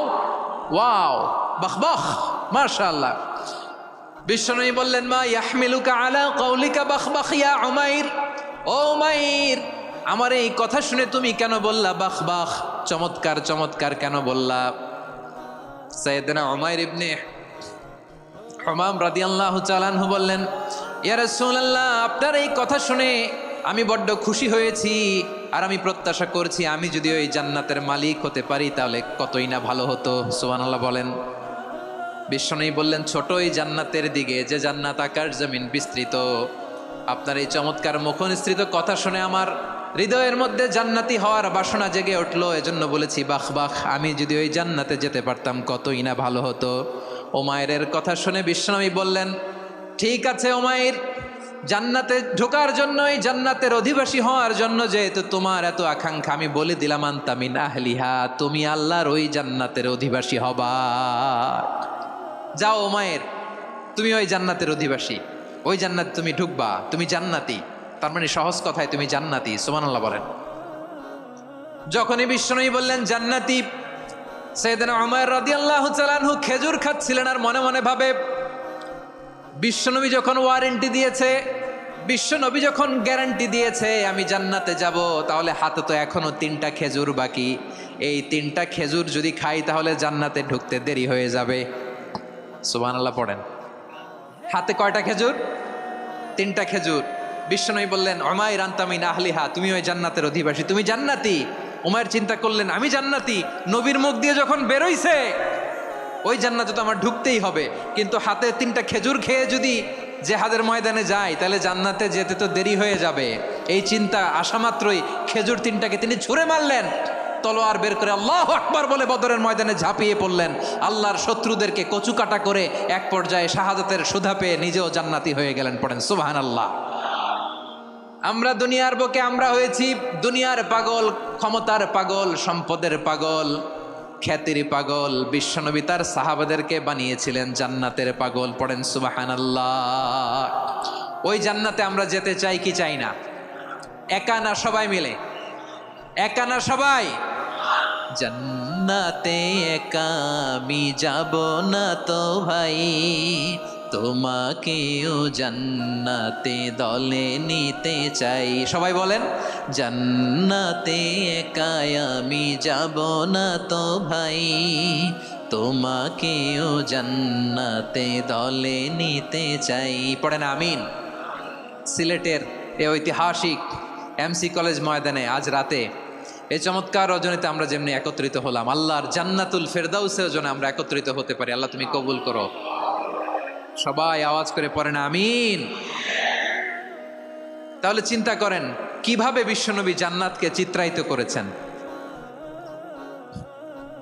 ওয়াও, বাহ বাহ, মাশাআল্লাহ। বিশ্বনবী বললেন মা ইয়াহমিলুকা আলা কওলিকা বাহ বাহ ইয়া উমাইর। ও উমাইর, আমার এই কথা শুনে তুমি কেন বললা বাহ বাহ, চমৎকার চমৎকার কেন বললা? সাইয়েদনা উমাইর ইবনে হুমাম রাদিয়াল্লাহু তাআলা আনহু বললেন ইয়া রাসূলুল্লাহ, আপনার এই কথা শুনে আমি বড্ড খুশি হয়েছি, আর আমি প্রত্যাশা করছি আমি যদি ওই জান্নাতের মালিক হতে পারি তাহলে কতই না ভালো হতো। সুবহানাল্লাহ বলেন। বিশ্বনবী বললেন ছোট ওই জান্নাতের দিকে, যে জান্নাত আকাশ জমিন বিস্তৃত। আপনার এই চমৎকার মুখনিসৃত কথা শুনে আমার হৃদয়ের মধ্যে জান্নাতি হওয়ার বাসনা জেগে উঠলো, এজন্য বলেছি বাহ বাহ, আমি যদি ওই জান্নাতে যেতে পারতাম কতই না ভালো হতো। উমাইরের কথা শুনে বিশ্বনবী বললেন ঠিক আছে উমাইর, জান্নাতে ঢোকার জন্য, এই জান্নাতের অধিবাসী হওয়ার জন্য যেহেতু তোমার এত আকাঙ্ক্ষা, আমি বলে দিলাম আনতা মিন আহলিহা, তুমি আল্লাহর ওই জান্নাতের অধিবাসী হবা। যাও উমাইর, তুমি ওই জান্নাতের অধিবাসী, ওই জান্নাতে তুমি ঢুকবা, তুমি জান্নাতি। তার মানে সহজ কথায় তুমি জান্নাতি। সুবহানাল্লাহ বলেন। যখনই বিশ্বনবী বললেন জান্নাতি, সাইয়েদনা উমাইর রাদিয়াল্লাহু তাআলা আনহু খেজুর খাচ্ছিলেন আর মনে মনে ভাবে বিশ্বনবী যখন ওয়ারেন্টি দিয়েছে, বিশ্বনবী যখন গ্যারান্টি দিয়েছে আমি জান্নাতে যাব, তাহলে হাতে তো এখনো 3টা খেজুর বাকি। এই 3টা খেজুর যদি খাই তাহলে জান্নাতে ঢুকতে দেরি হয়ে যাবে। সুবহানাল্লাহ পড়েন। হাতে কয়টা খেজুর? 3টা খেজুর। বিশ্বনবী বললেন উমাইর আনতা মিন আহলিহা, তুমি ওই জান্নাতের অধিবাসী, তুমি জান্নাতি। উমাইর চিন্তা করলেন আমি জান্নাতি, নবীর মুখ দিয়ে যখন বেরোইছে ওই জান্নাতে তো আমার ঢুকতেই হবে, কিন্তু হাতে 3টা খেজুর খেয়ে যদি জেহাদের ময়দানে যায় তাহলে জান্নাতে যেতে তো দেরি হয়ে যাবে। এই চিন্তা আসা মাত্রই খেজুর 3টাকে তিনি ছুঁড়ে মারলেন, তলোয়ার বের করে আল্লাহু আকবার বলে বদরের ময়দানে ঝাঁপিয়ে পড়লেন। আল্লাহর শত্রুদেরকে কচুকাটা করে এক পর্যায়ে শাহাদাতের সুধা পেয়ে নিজেও জান্নাতি হয়ে গেলেন। পড়েন সুবহানাল্লাহ। আমরা দুনিয়ার বুকে আমরা হয়েছি দুনিয়ার পাগল, ক্ষমতার পাগল, সম্পদের পাগল, খ্যাতির পাগল। বিশ্বনবী তার সাহাবাদেরকে বানিয়েছিলেন জান্নাতের পাগল। পড়েন সুবহানাল্লাহ। ওই জান্নাতে আমরা যেতে চাই কি চাই না? একা না সবাই মিলে? একা না সবাই? জান্নাতে একা আমি যাব না তো ভাই, তোমাকেও জান্নাতে দলে নিতে চাই। সবাই বলেন জান্নাতে একা আমি যাব না তো ভাই, তোমাকেও জান্নাতে দলে নিতে চাই। পড়েন আমিন। সিলেটের এই ঐতিহাসিক এমসি কলেজ ময়দানে আজ রাতে এই চমৎকার রজনীতে আমরা যেমনি একত্রিত হলাম, আল্লাহর জান্নাতুল ফেরদাউসেও যেন আমরা একত্রিত হতে পারি। আল্লাহ তুমি কবুল করো। সবাই আওয়াজ করে পড়েন আমিন। তাহলে চিন্তা করেন কিভাবে বিশ্বনবী জান্নাতকে চিত্রায়িত করেছেন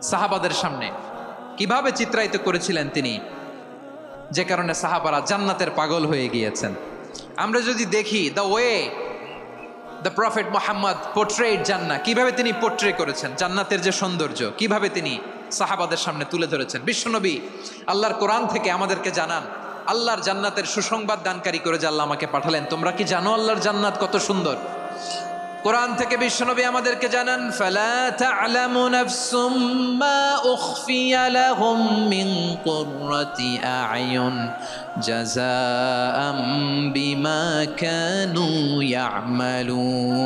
সাহাবাদের সামনে, কিভাবে চিত্রায়িত করেছিলেন তিনি, যে কারণে সাহাবারা জান্নাতের পাগল হয়ে গিয়েছেন। আমরা যদি দেখি the way the prophet Muhammad portrait জান্নাত, কিভাবে তিনি পোর্ট্রে করেছেন জান্নাতের যে সৌন্দর্য, কিভাবে তিনি সাহাবাদের সামনে তুলে ধরেছেন। বিশ্বনবী আল্লাহর কোরআন থেকে আমাদেরকে জানান আল্লাহর জান্নাতের সুসংবাদ দানকারী করে যে আল্লাহ আমাকে পাঠালেন। তোমরা কি জানো আল্লাহর জান্নাত কত সুন্দর? কোরআন থেকে বিশ্বনবী আমাদেরকে জানান ফালা তা'লামু নাফসুম মা উখফিয়া লাহুম মিন কুররাতি আ'য়ুন জাযাআম বিমা কানু ইয়া'মালুন।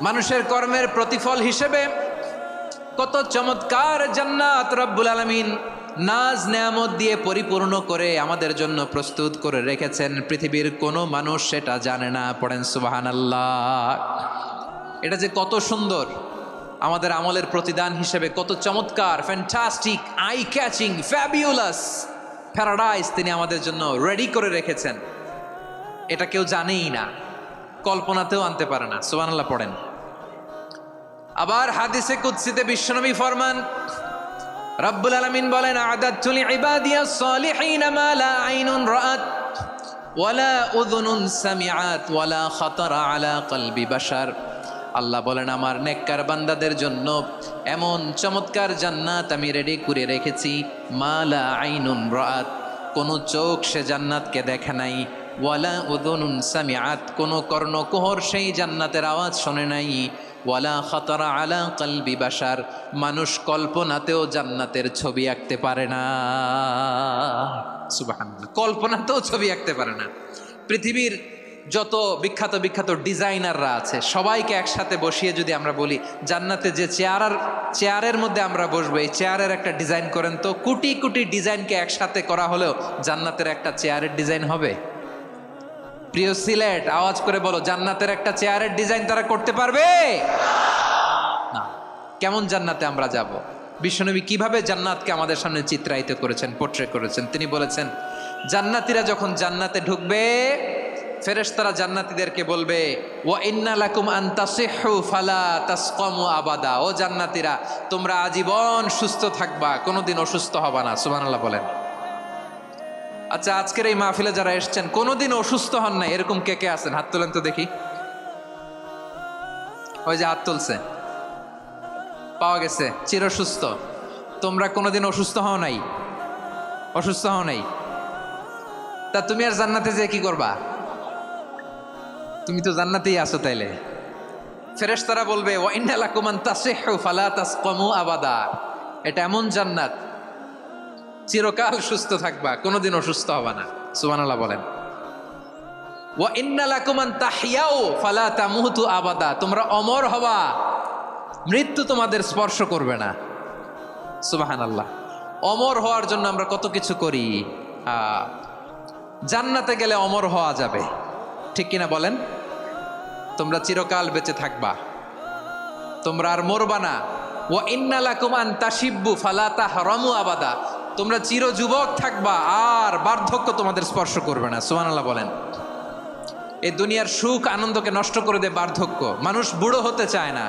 মানুষের কর্মের প্রতিফল হিসেবে কত চমৎকার জান্নাত রব্বুল আলামিন নাজ নেয়ামত দিয়ে পরিপূর্ণ করে আমাদের জন্য প্রস্তুত করে রেখেছেন। পৃথিবীর কোনো মানুষ সেটা জানে না। পড়েন সুবহানাল্লাহ। এটা যে কত সুন্দর, আমাদের আমলের প্রতিদান হিসেবে কত চমৎকার, fantastic, eye catching, fabulous paradise তিনি আমাদের জন্য রেডি করে রেখেছেন। এটা কেউ জানেই না, কল্পনাতেও আনতে পারে না। সুবহানাল্লাহ পড়েন। আবার হাদিসে কুদসিতে বিশ্বনবী ফরমান, রব্বুল আলামিন বলেন আ'দাদতু লিইবাদিয়াস সালিহিনা মা লা আইনুন রাআত ওয়ালা উযুনুন সামিআত ওয়ালা খাতারা আলা কলবি বাশার। আল্লাহ বলেন আমার নেককার বান্দাদের জন্য এমন চমৎকার জান্নাত আমি রেডি করে রেখেছি, মা লা আইনুন রাআত, কোন চোখ সে জান্নাতকে দেখে নাই, ওয়ালা উযুনুন সামিআত, কোন কর্ণকুহর সেই জান্নাতের আওয়াজ শোনে নাই, ওয়ালা খাতারা আলা কলবি বাশার, মানুষ কল্পনাতেও জান্নাতের ছবি আঁকতে পারে না। সুবহানাল্লাহ, কল্পনাতেও ছবি আঁকতে পারে না। পৃথিবীর যত বিখ্যাত বিখ্যাত ডিজাইনাররা আছে সবাইকে একসাথে বসিয়ে যদি আমরা বলি জান্নাতে যে চেয়ারের মধ্যে আমরা বসবো, এই চেয়ারের একটা ডিজাইন করেন তো, কোটি কোটি ডিজাইনকে একসাথে করা হলেও জান্নাতের একটা চেয়ারের ডিজাইন হবে? প্রিয় সিলেট, আওয়াজ করে বলো, জান্নাতের একটা চেয়ারের ডিজাইন তারা করতে পারবে না। কেমন জান্নাতে আমরা যাব? বিশ্বনবী কিভাবে জান্নাতকে আমাদের সামনে চিত্রায়িত করেছেন, পোর্ট্রে করেছেন। তিনি বলেছেন জান্নাতীরা যখন জান্নাতে ঢুকবে ফেরেশতারা জান্নাতীদেরকে বলবে ওয়া ইন্না লাকুম আন তাসিহু ফালা তাসকামু আবাদা, ও জান্নাতীরা তোমরা আজীবন সুস্থ থাকবা, কোনোদিন অসুস্থ হবা না। সুবহানাল্লাহ বলেন। আচ্ছা, আজকের এই মাহফিলে যারা এসেছেন কোনোদিন অসুস্থ হন নাই এরকম কে কে আছেন? হাত তোলেন তো দেখি। ওই যে হাত তুলছে, পাওয়া গেছে, চিরসুস্থ। তোমরা কোনোদিন অসুস্থ হও নাই? অসুস্থ হও নাই? তা তুমি আর জান্নাতে যে কি করবা? তুমি তো জান্নাতেই আছো। তাইলে ফেরেশতারা বলবে ওয়া ইন্না লাকুম আন তাসিহু ফালা তাসকামু আবাদা, এটা এমন জান্নাত চিরকাল সুস্থ থাকবা, কোনোদিন অসুস্থ হবা না। সুবহানাল্লাহ বলেন। ওয়া ইন্না লাকুম আন তাহইয়াউ ফালা তামুতু আবাদা, তোমরা অমর হবা, মৃত্যু তোমাদের স্পর্শ করবে না। সুবহানাল্লাহ। অমর হওয়ার জন্য আমরা কত কিছু করি। জান্নাতে গেলে অমর হওয়া যাবে, ঠিক কিনা বলেন? তোমরা চিরকাল বেঁচে থাকবা, তোমরা আর মরবা না। ওয়া ইন্না লাকুম আন তাশিব্বু ফালা তাহরামু আবাদা, তোমরা চির যুবক থাকবা, আর বার্ধক্য তোমাদের স্পর্শ করবে না। সুবহানাল্লাহ বলেন। এই দুনিয়ার সুখ আনন্দকে নষ্ট করে দেয় বার্ধক্য। মানুষ বুড়ো হতে চায় না।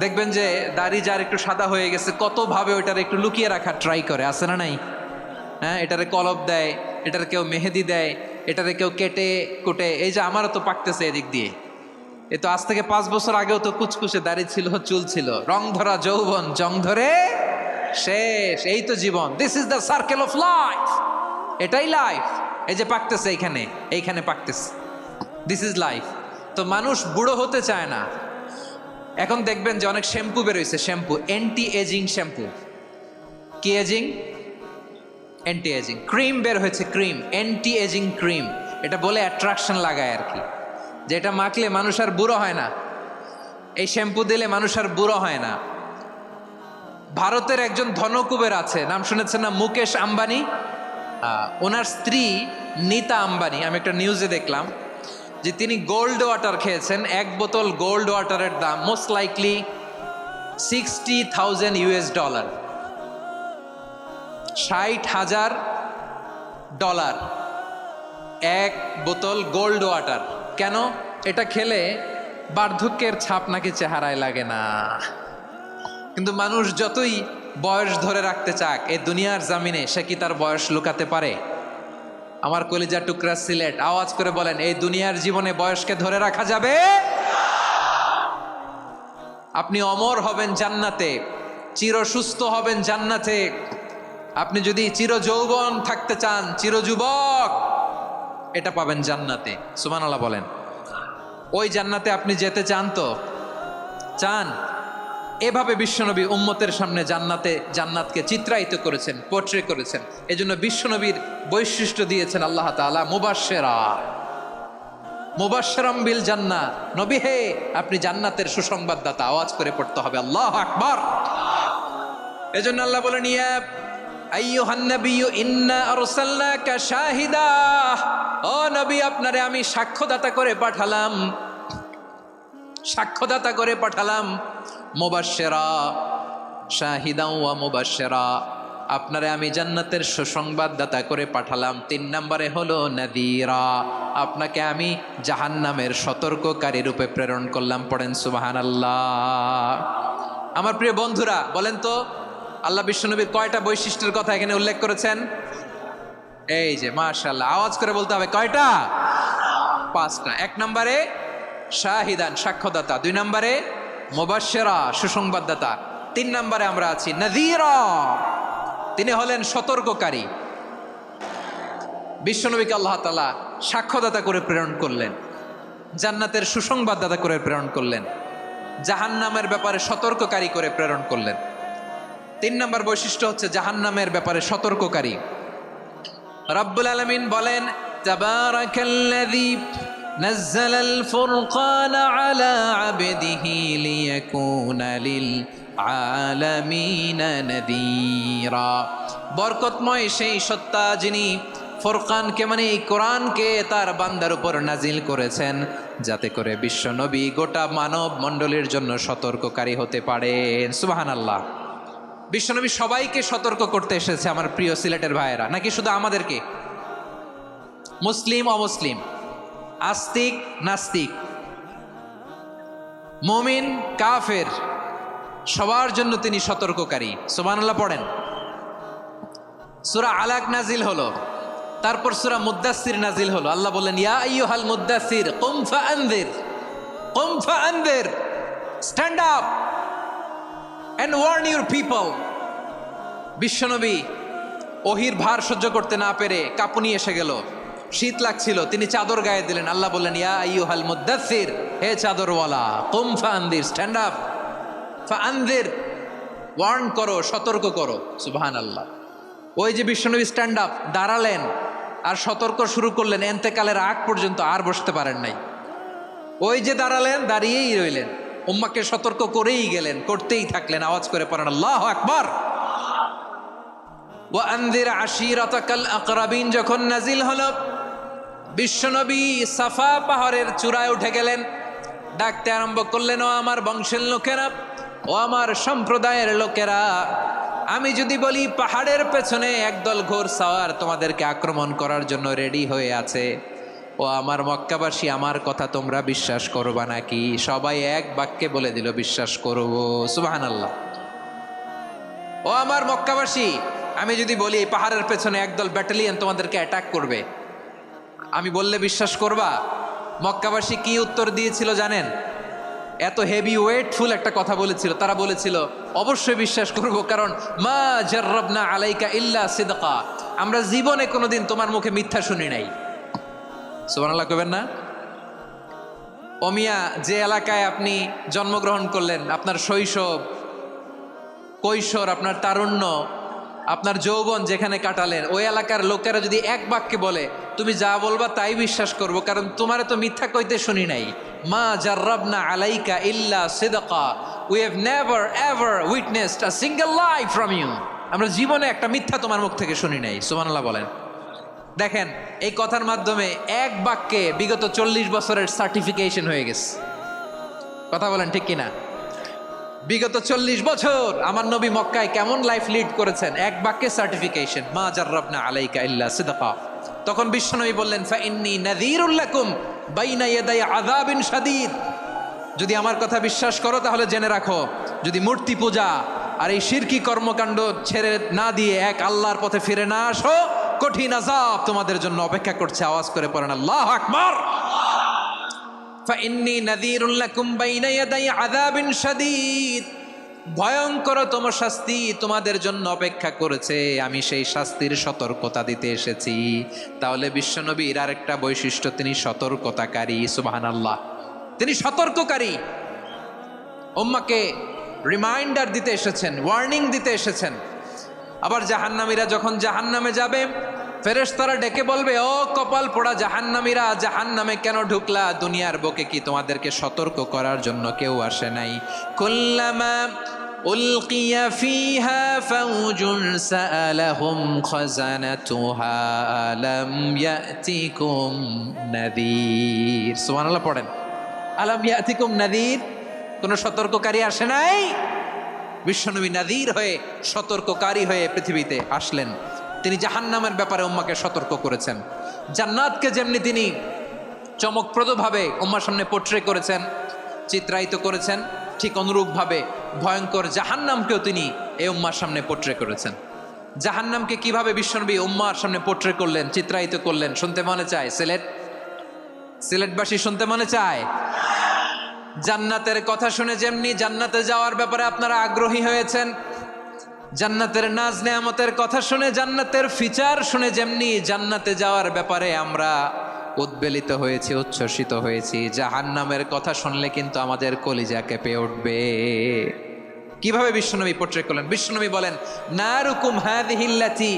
দেখবেন যে দাড়ি যার একটু সাদা হয়ে গেছে কত ভাবে ওইটার একটু লুকিয়ে রাখার ট্রাই করে, আছে না নাই? হ্যাঁ, এটারে কলব দেয়, এটারে কেউ মেহেদি দেয়, এটারে কেউ কেটে কুটে। এই যে আমারও তো পাকতেছে এদিক দিয়ে, এ তো আজ থেকে 5 বছর আগেও তো কুচকুচে দাড়ি ছিল, চুল ছিল, রং ধরা যৌবন জং ধরে শেষ। এই তো জীবন। This is the circle of life. এটাই লাইফ। এই যে পাকতেছে এইখানে পাকতেছে, দিস ইজ লাইফ। তো মানুষ বুড়ো হতে চায় না। এখন দেখবেন যে অনেক শ্যাম্পু বেরোইছে, শ্যাম্পু অ্যান্টি এজিং শ্যাম্পু। কি এজিং? Anti aging. ক্রিম বের হয়েছে, ক্রিম, অ্যান্টি এজিং ক্রিম। এটা বলে অ্যাট্রাকশন লাগায় আর কি, যে এটা মাখলে মানুষ আর বুড়ো হয় না, এই শ্যাম্পু দিলে মানুষ আর বুড়ো হয় না। ভারতের একজন ধনকুবের আছে, নাম শুনেছেন না? মুকেশ আম্বানি। ওনার স্ত্রী নীতা আম্বানি, আমি একটা নিউজে দেখলাম যে তিনি গোল্ড ওয়াটার খেয়েছেন। এক বোতল গোল্ড ওয়াটারের দাম মোস্ট লাইকলি $60,000, $60,000 এক বোতল গোল্ড ওয়াটার। কেন? এটা খেলে বার্ধক্যের ছাপ নাকি চেহারায় লাগে না। কিন্তু মানুষ যতই বয়স ধরে রাখতে চাক এই দুনিয়ার জামিনে, সে কি তার বয়স লুকাতে পারে? আমার কলিজা টুকরা সিলেট, আওয়াজ করে বলেন, এই দুনিয়ার জীবনে বয়সকে ধরে রাখা যাবে? আপনি অমর হবেন জান্নাতে, চির সুস্থ হবেন জান্নাতে। আপনি যদি চির যৌবন থাকতে চান, চির যুবক, এটা পাবেন জান্নাতে। সুবহানাল্লাহ বলেন। ওই জান্নাতে আপনি যেতে চান তো? চান? এভাবে বিশ্বনবী উম্মতের সামনে জান্নাতকে চিত্রায়িত করেছেন, পোর্ট্রে করেছেন। এজন্য বিশ্বনবীর বৈশিষ্ট্য দিয়েছেন আল্লাহ তাআলা মুবাশশিরাম বিল জান্নাহ। নবী হে, আপনি জান্নাতের সুসংবাদদাতা। আওয়াজ করে পড়তে হবে আল্লাহু আকবার। এজন্য আল্লাহ বলেন, ইয়া আইয়ুহান নাবিয়্যু ইন্না আরসালনাকা শাহিদা। ও নবী, আপনারে আমি সাক্ষ্যদাতা করে পাঠালাম। মুবাশশিরা, শাহিদা ওয়া মুবাশশিরা, আপনারে আমি জান্নাতের সুসংবাদদাতা করে পাঠালাম। 3 নম্বরে হলো নাযীরা, আপনাকে আমি জাহান্নামের সতর্ককারী রূপে প্রেরণ করলাম। পড়েন সুবহানাল্লাহ। আমার প্রিয় বন্ধুরা, বলেন তো আল্লাহ বিশ্বনবীর কয়টা বৈশিষ্ট্যের কথা এখানে উল্লেখ করেছেন? এই যে মাশাআল্লাহ, আওয়াজ করে বলতে হবে, কয়টা? 5টা। 1 নম্বরে শাহিদান, সাক্ষ্যদাতা। 2 নম্বরে মুবাশশিরা, সুসংবাদদাতা। 3 নম্বরে আমরা আছি নাযীরা, তিনি হলেন সতর্ককারী। বিশ্বনবীকে আল্লাহ তাআলা সাক্ষ্যদাতা করে প্রেরণ করলেন, জান্নাতের সুসংবাদদাতা করে প্রেরণ করলেন, জাহান্নামের ব্যাপারে সতর্ককারী করে প্রেরণ করলেন। 3 নম্বর বৈশিষ্ট্য হচ্ছে জাহান্নামের ব্যাপারে সতর্ককারী। রব্বুল আলামিন বলেন, তাবারাকাল্লাযী নাযালাল ফুরকানা আলা আবদিহি লিয়াকুনা লিল আলামিনা নাযীরা। বরকতময় সেই সত্তা যিনি ফুরকানকে, মানে এই কোরআনকে তার বান্দার উপর নাজিল করেছেন, যাতে করে বিশ্বনবী গোটা মানব মণ্ডলীর জন্য সতর্ককারী হতে পারেন। সুবহানাল্লাহ। বিশ্বনবী সবাইকে সতর্ক করতে এসেছে, আমার প্রিয় সিলেটের ভাইয়েরা, নাকি শুধু আমাদেরকে? মুসলিম অমুসলিম, আস্তিক নাস্তিক, মুমিন কাফের, সবার জন্য তিনি সতর্ককারী। সুবহানাল্লাহ পড়েন। সূরা আলাক নাজিল হলো, তারপর সূরা মুদ্দাসসির নাজিল হলো। আল্লাহ বললেন, ইয়া আইয়ুহাল মুদ্দাসসির কুম ফাআনযির, stand up and warn your people. বিশ্বনবী ওহির ভার সহ্য করতে না পেরে কাঁপুনি এসে গেল, শীত লাগছিল, তিনি চাদর গায়ে দিলেন। আল্লাহ বললেন, ইয়া আইয়ুহাল মুদ্দাসসির, হে চাদরওয়ালা, কুম ফাআনযির, স্ট্যান্ড আপ, ফাআনযির, ওয়ার্ন করো, সতর্ক করো। সুবহানাল্লাহ। ওই যে বিশ্বনবী স্ট্যান্ড আপ, দাঁড়ালেন আর সতর্ক শুরু করলেন, এন্তেকালের আগ পর্যন্ত আর বসতে পারেন নাই। ওই যে দাঁড়ালেন, দাঁড়িয়েই রইলেন, উম্মাকে সতর্ক করেই গেলেন, করতেই থাকলেন। আওয়াজ করে পড়েন আল্লাহু আকবার। ওয়া আনযির আশীরাতাকাল আকরাবিন যখন নাজিল হলো, বিশ্বনবী সাফা পাহাড়ের চূড়ায় উঠে গেলেন, ডাকতে আরম্ভ করলেন, ও আমার বংশের লোকেরা, ও আমার সম্প্রদায়ের লোকেরা, আমি যদি বলি পাহাড়ের পেছনে একদল ঘোড়সাওয়ার তোমাদেরকে আক্রমণ করার জন্য রেডি হয়ে আছে, ও আমার মক্কাবাসী, আমার কথা তোমরা বিশ্বাস করবা নাকি? সবাই এক বাক্যে বলে দিল, বিশ্বাস করব। সুবহানাল্লাহ। ও আমার মক্কাবাসী, আমি যদি বলি এই পাহাড়ের পেছনে একদল ব্যাটালিয়ন তোমাদেরকে অ্যাটাক করবে, আমি বললে বিশ্বাস করবা? মক্কাবাসী কি উত্তর দিয়েছিল জানেন? এত হেভি ওয়েটফুল একটা কথা বলেছিল। তারা বলেছিল, অবশ্যই বিশ্বাস করব, কারণ মা জাররাবনা আলাইকা ইল্লা সিদকা, আমরা জীবনে কোনোদিন তোমার মুখে মিথ্যা শুনি নাই। সুবহানাল্লাহ কইবেন না? ও মিয়া, যে এলাকায় আপনি জন্মগ্রহণ করলেন, আপনার শৈশব, কৈশোর, আপনার তারুণ্য, আপনার যৌবন যেখানে কাটালেন, ওই এলাকার লোকেরা যদি এক বাক্যে বলে তুমি যা বলবা তাই বিশ্বাস করব, কারণ তোমারে তো মিথ্যা কইতে শুনি নাই। মা জাররাবনা আলাইকা ইল্লা সিদকা, we have never ever witnessed a single lie from you, আমরা জীবনে একটা মিথ্যা তোমার মুখ থেকে শুনি নাই। সুবহানাল্লাহ বলেন। দেখেন এই কথার মাধ্যমে এক বাক্যে বিগত 40 বছরের সার্টিফিকেশন হয়ে গেছে। কথা বলেন ঠিক কিনা? বিগত 40 বছর আমার নবী মক্কায় কেমন লাইফ লিড করেছেন, এক বাক্যে সার্টিফিকেশন, মা জাররাবনা আলাইকা ইল্লা সিদকা। তখন বিশ্বনবী বললেন, ফাইন্নী নাযীরুল লাকুম বাইনা ইয়াদাই আযাবিন শাদীদ। যদি আমার কথা বিশ্বাস করো তাহলে জেনে রাখো, যদি মূর্তি পূজা আর এই শিরকি কর্মকাণ্ড ছেড়ে না দিয়ে এক আল্লাহর পথে ফিরে না আসো, কঠিন আযাব তোমাদের জন্য অপেক্ষা করছে। আওয়াজ করে পড়েন আল্লাহু আকবার। ফাইন্নী নাযীরুল লাকুম বাইনা ইয়াদাই আযাবিন শাদীদ। ভয়ঙ্কর তম শাস্তি তোমাদের জন্য অপেক্ষা করেছে, আমি সেই শাস্তির সতর্কতা দিতে এসেছি। তাহলে বিশ্বনবীর আরেকটা বৈশিষ্ট্য, তিনি সতর্কতাকারী। সুবহানাল্লাহ, তিনি সতর্ককারী। উম্মাকে রিমাইন্ডার দিতে এসেছেন, ওয়ার্নিং দিতে এসেছেন। আবার জাহান্নামীরা যখন জাহান্নামে যাবে, ফেরেশতারা ডেকে বলবে, ও কপাল পোড়া জাহান্নামীরা, জাহান্নামে কেন ঢুকলা? দুনিয়ার বুকে কি তোমাদেরকে সতর্ক করার জন্য কেউ আসে নাই? কুল্লামা উলকিয়া ফিহা ফাউজুন সাআলাহুম খাযানাতুহা আলাম ইয়াতিকুম নাযীর। সুবহানাল্লাহ পড়েন, আলাম ইয়াতিকুম নাযীর। কোন সতর্ককারী আসে নাই? বিশ্বনবী নাযীর হয়ে, সতর্ককারী হয়ে পৃথিবীতে আসলেন। তিনি জাহান্নামের ব্যাপারে উম্মাকে সতর্ক করেছেন। জান্নাতকে যেমনি তিনি চমকপ্রদভাবে উম্মার সামনে পোট্রে করেছেন, চিত্রায়িত করেছেন, ঠিক অনুরূপভাবে ভয়ঙ্কর জাহান্নামকেও তিনি এই উম্মার সামনে পোট্রে করেছেন। জাহান্নামকে কিভাবে বিশ্বনবী উম্মার সামনে পোট্রে করলেন, চিত্রায়িত করলেন, শুনতে মনে চায়? সিলেটবাসী শুনতে মনে চায়? জান্নাতের কথা শুনে যেমনি জান্নাতে যাওয়ার ব্যাপারে আপনারা আগ্রহী হয়েছেন, জান্নাতের নাজ নেয়ামতের কথা শুনে, জান্নাতের ফিচার শুনে যেমনি জান্নাতে যাওয়ার ব্যাপারে আমরা উদ্বেলিত হয়েছি, উচ্ছ্বসিত হয়েছি, জাহান্নামের কথা শুনলে কিন্তু আমাদের কলিজা কেঁপে উঠবে। কিভাবে বিশ্বনবী পোট্রে করলেন? বিশ্বনবী বলেন, নারুকুম হাযিহিল্লাতী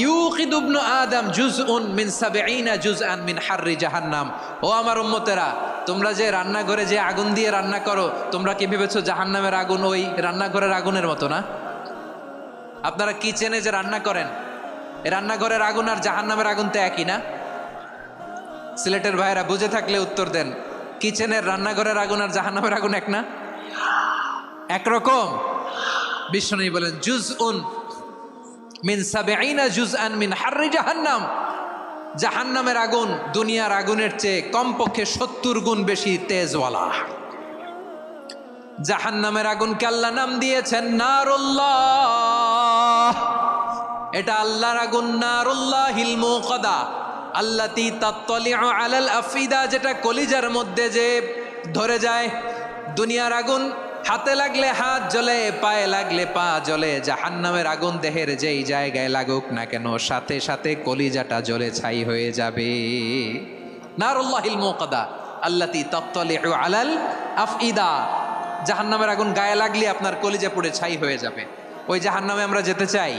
ইউকিদু ইবনু আদম জুজউন মিন ৭০ জুজআন মিন হাররি জাহান্নাম। ও আমার উম্মতেরা, তোমরা যে রান্নাঘরে যে আগুন দিয়ে রান্না করো, তোমরা কি ভেবেছো জাহান্নামের আগুন ওই রান্নাঘরের আগুনের মতো না? আপনারা কিচেনে যে রান্না করেন, এই রান্নাঘরের আগুন আর জাহান্নামের আগুন তো একই না? সিলেটের ভাইরা বুঝে থাকলে উত্তর দেন, কিচেনের রান্নাঘরের আগুন আর জাহান্নামের আগুন এক না? একরকম? বিশ্বনবী বলেন, জুজউন মিন ৭০ জুজআন মিন হাররি জাহান্নাম। জাহান্নামের আগুন দুনিয়ার আগুনের চেয়ে কমপক্ষে ৭০ গুণ বেশি তেজওয়ালা। জাহান্নামের আগুনকে আল্লাহ নাম দিয়েছেন নারুল্লাহ। এটা আল্লাহর আগুন, নারুল্লাহিল মুকাদা আল্লাতী তাত্তালিউ আলাল আফিদা, যেটা কলিজার মধ্যে যে ধরে যায়। দুনিয়ার আগুন হাতে লাগলে হাত জ্বলে, পায়ে লাগলে পা জ্বলে। জাহান্নামের আগুন দেহের যেই জায়গায় লাগুক না কেন, সাথে সাথে কলিজাটা জ্বলে ছাই হয়ে যাবে। নারুল্লাহিল মুকাদা আল্লাতী তাত্তালিউ আলাল আফইদা। জাহান্নামের আগুন গায়ে লাগলে আপনার কলিজা পুড়ে ছাই হয়ে যাবে। ওই জাহান্নামে আমরা যেতে চাই?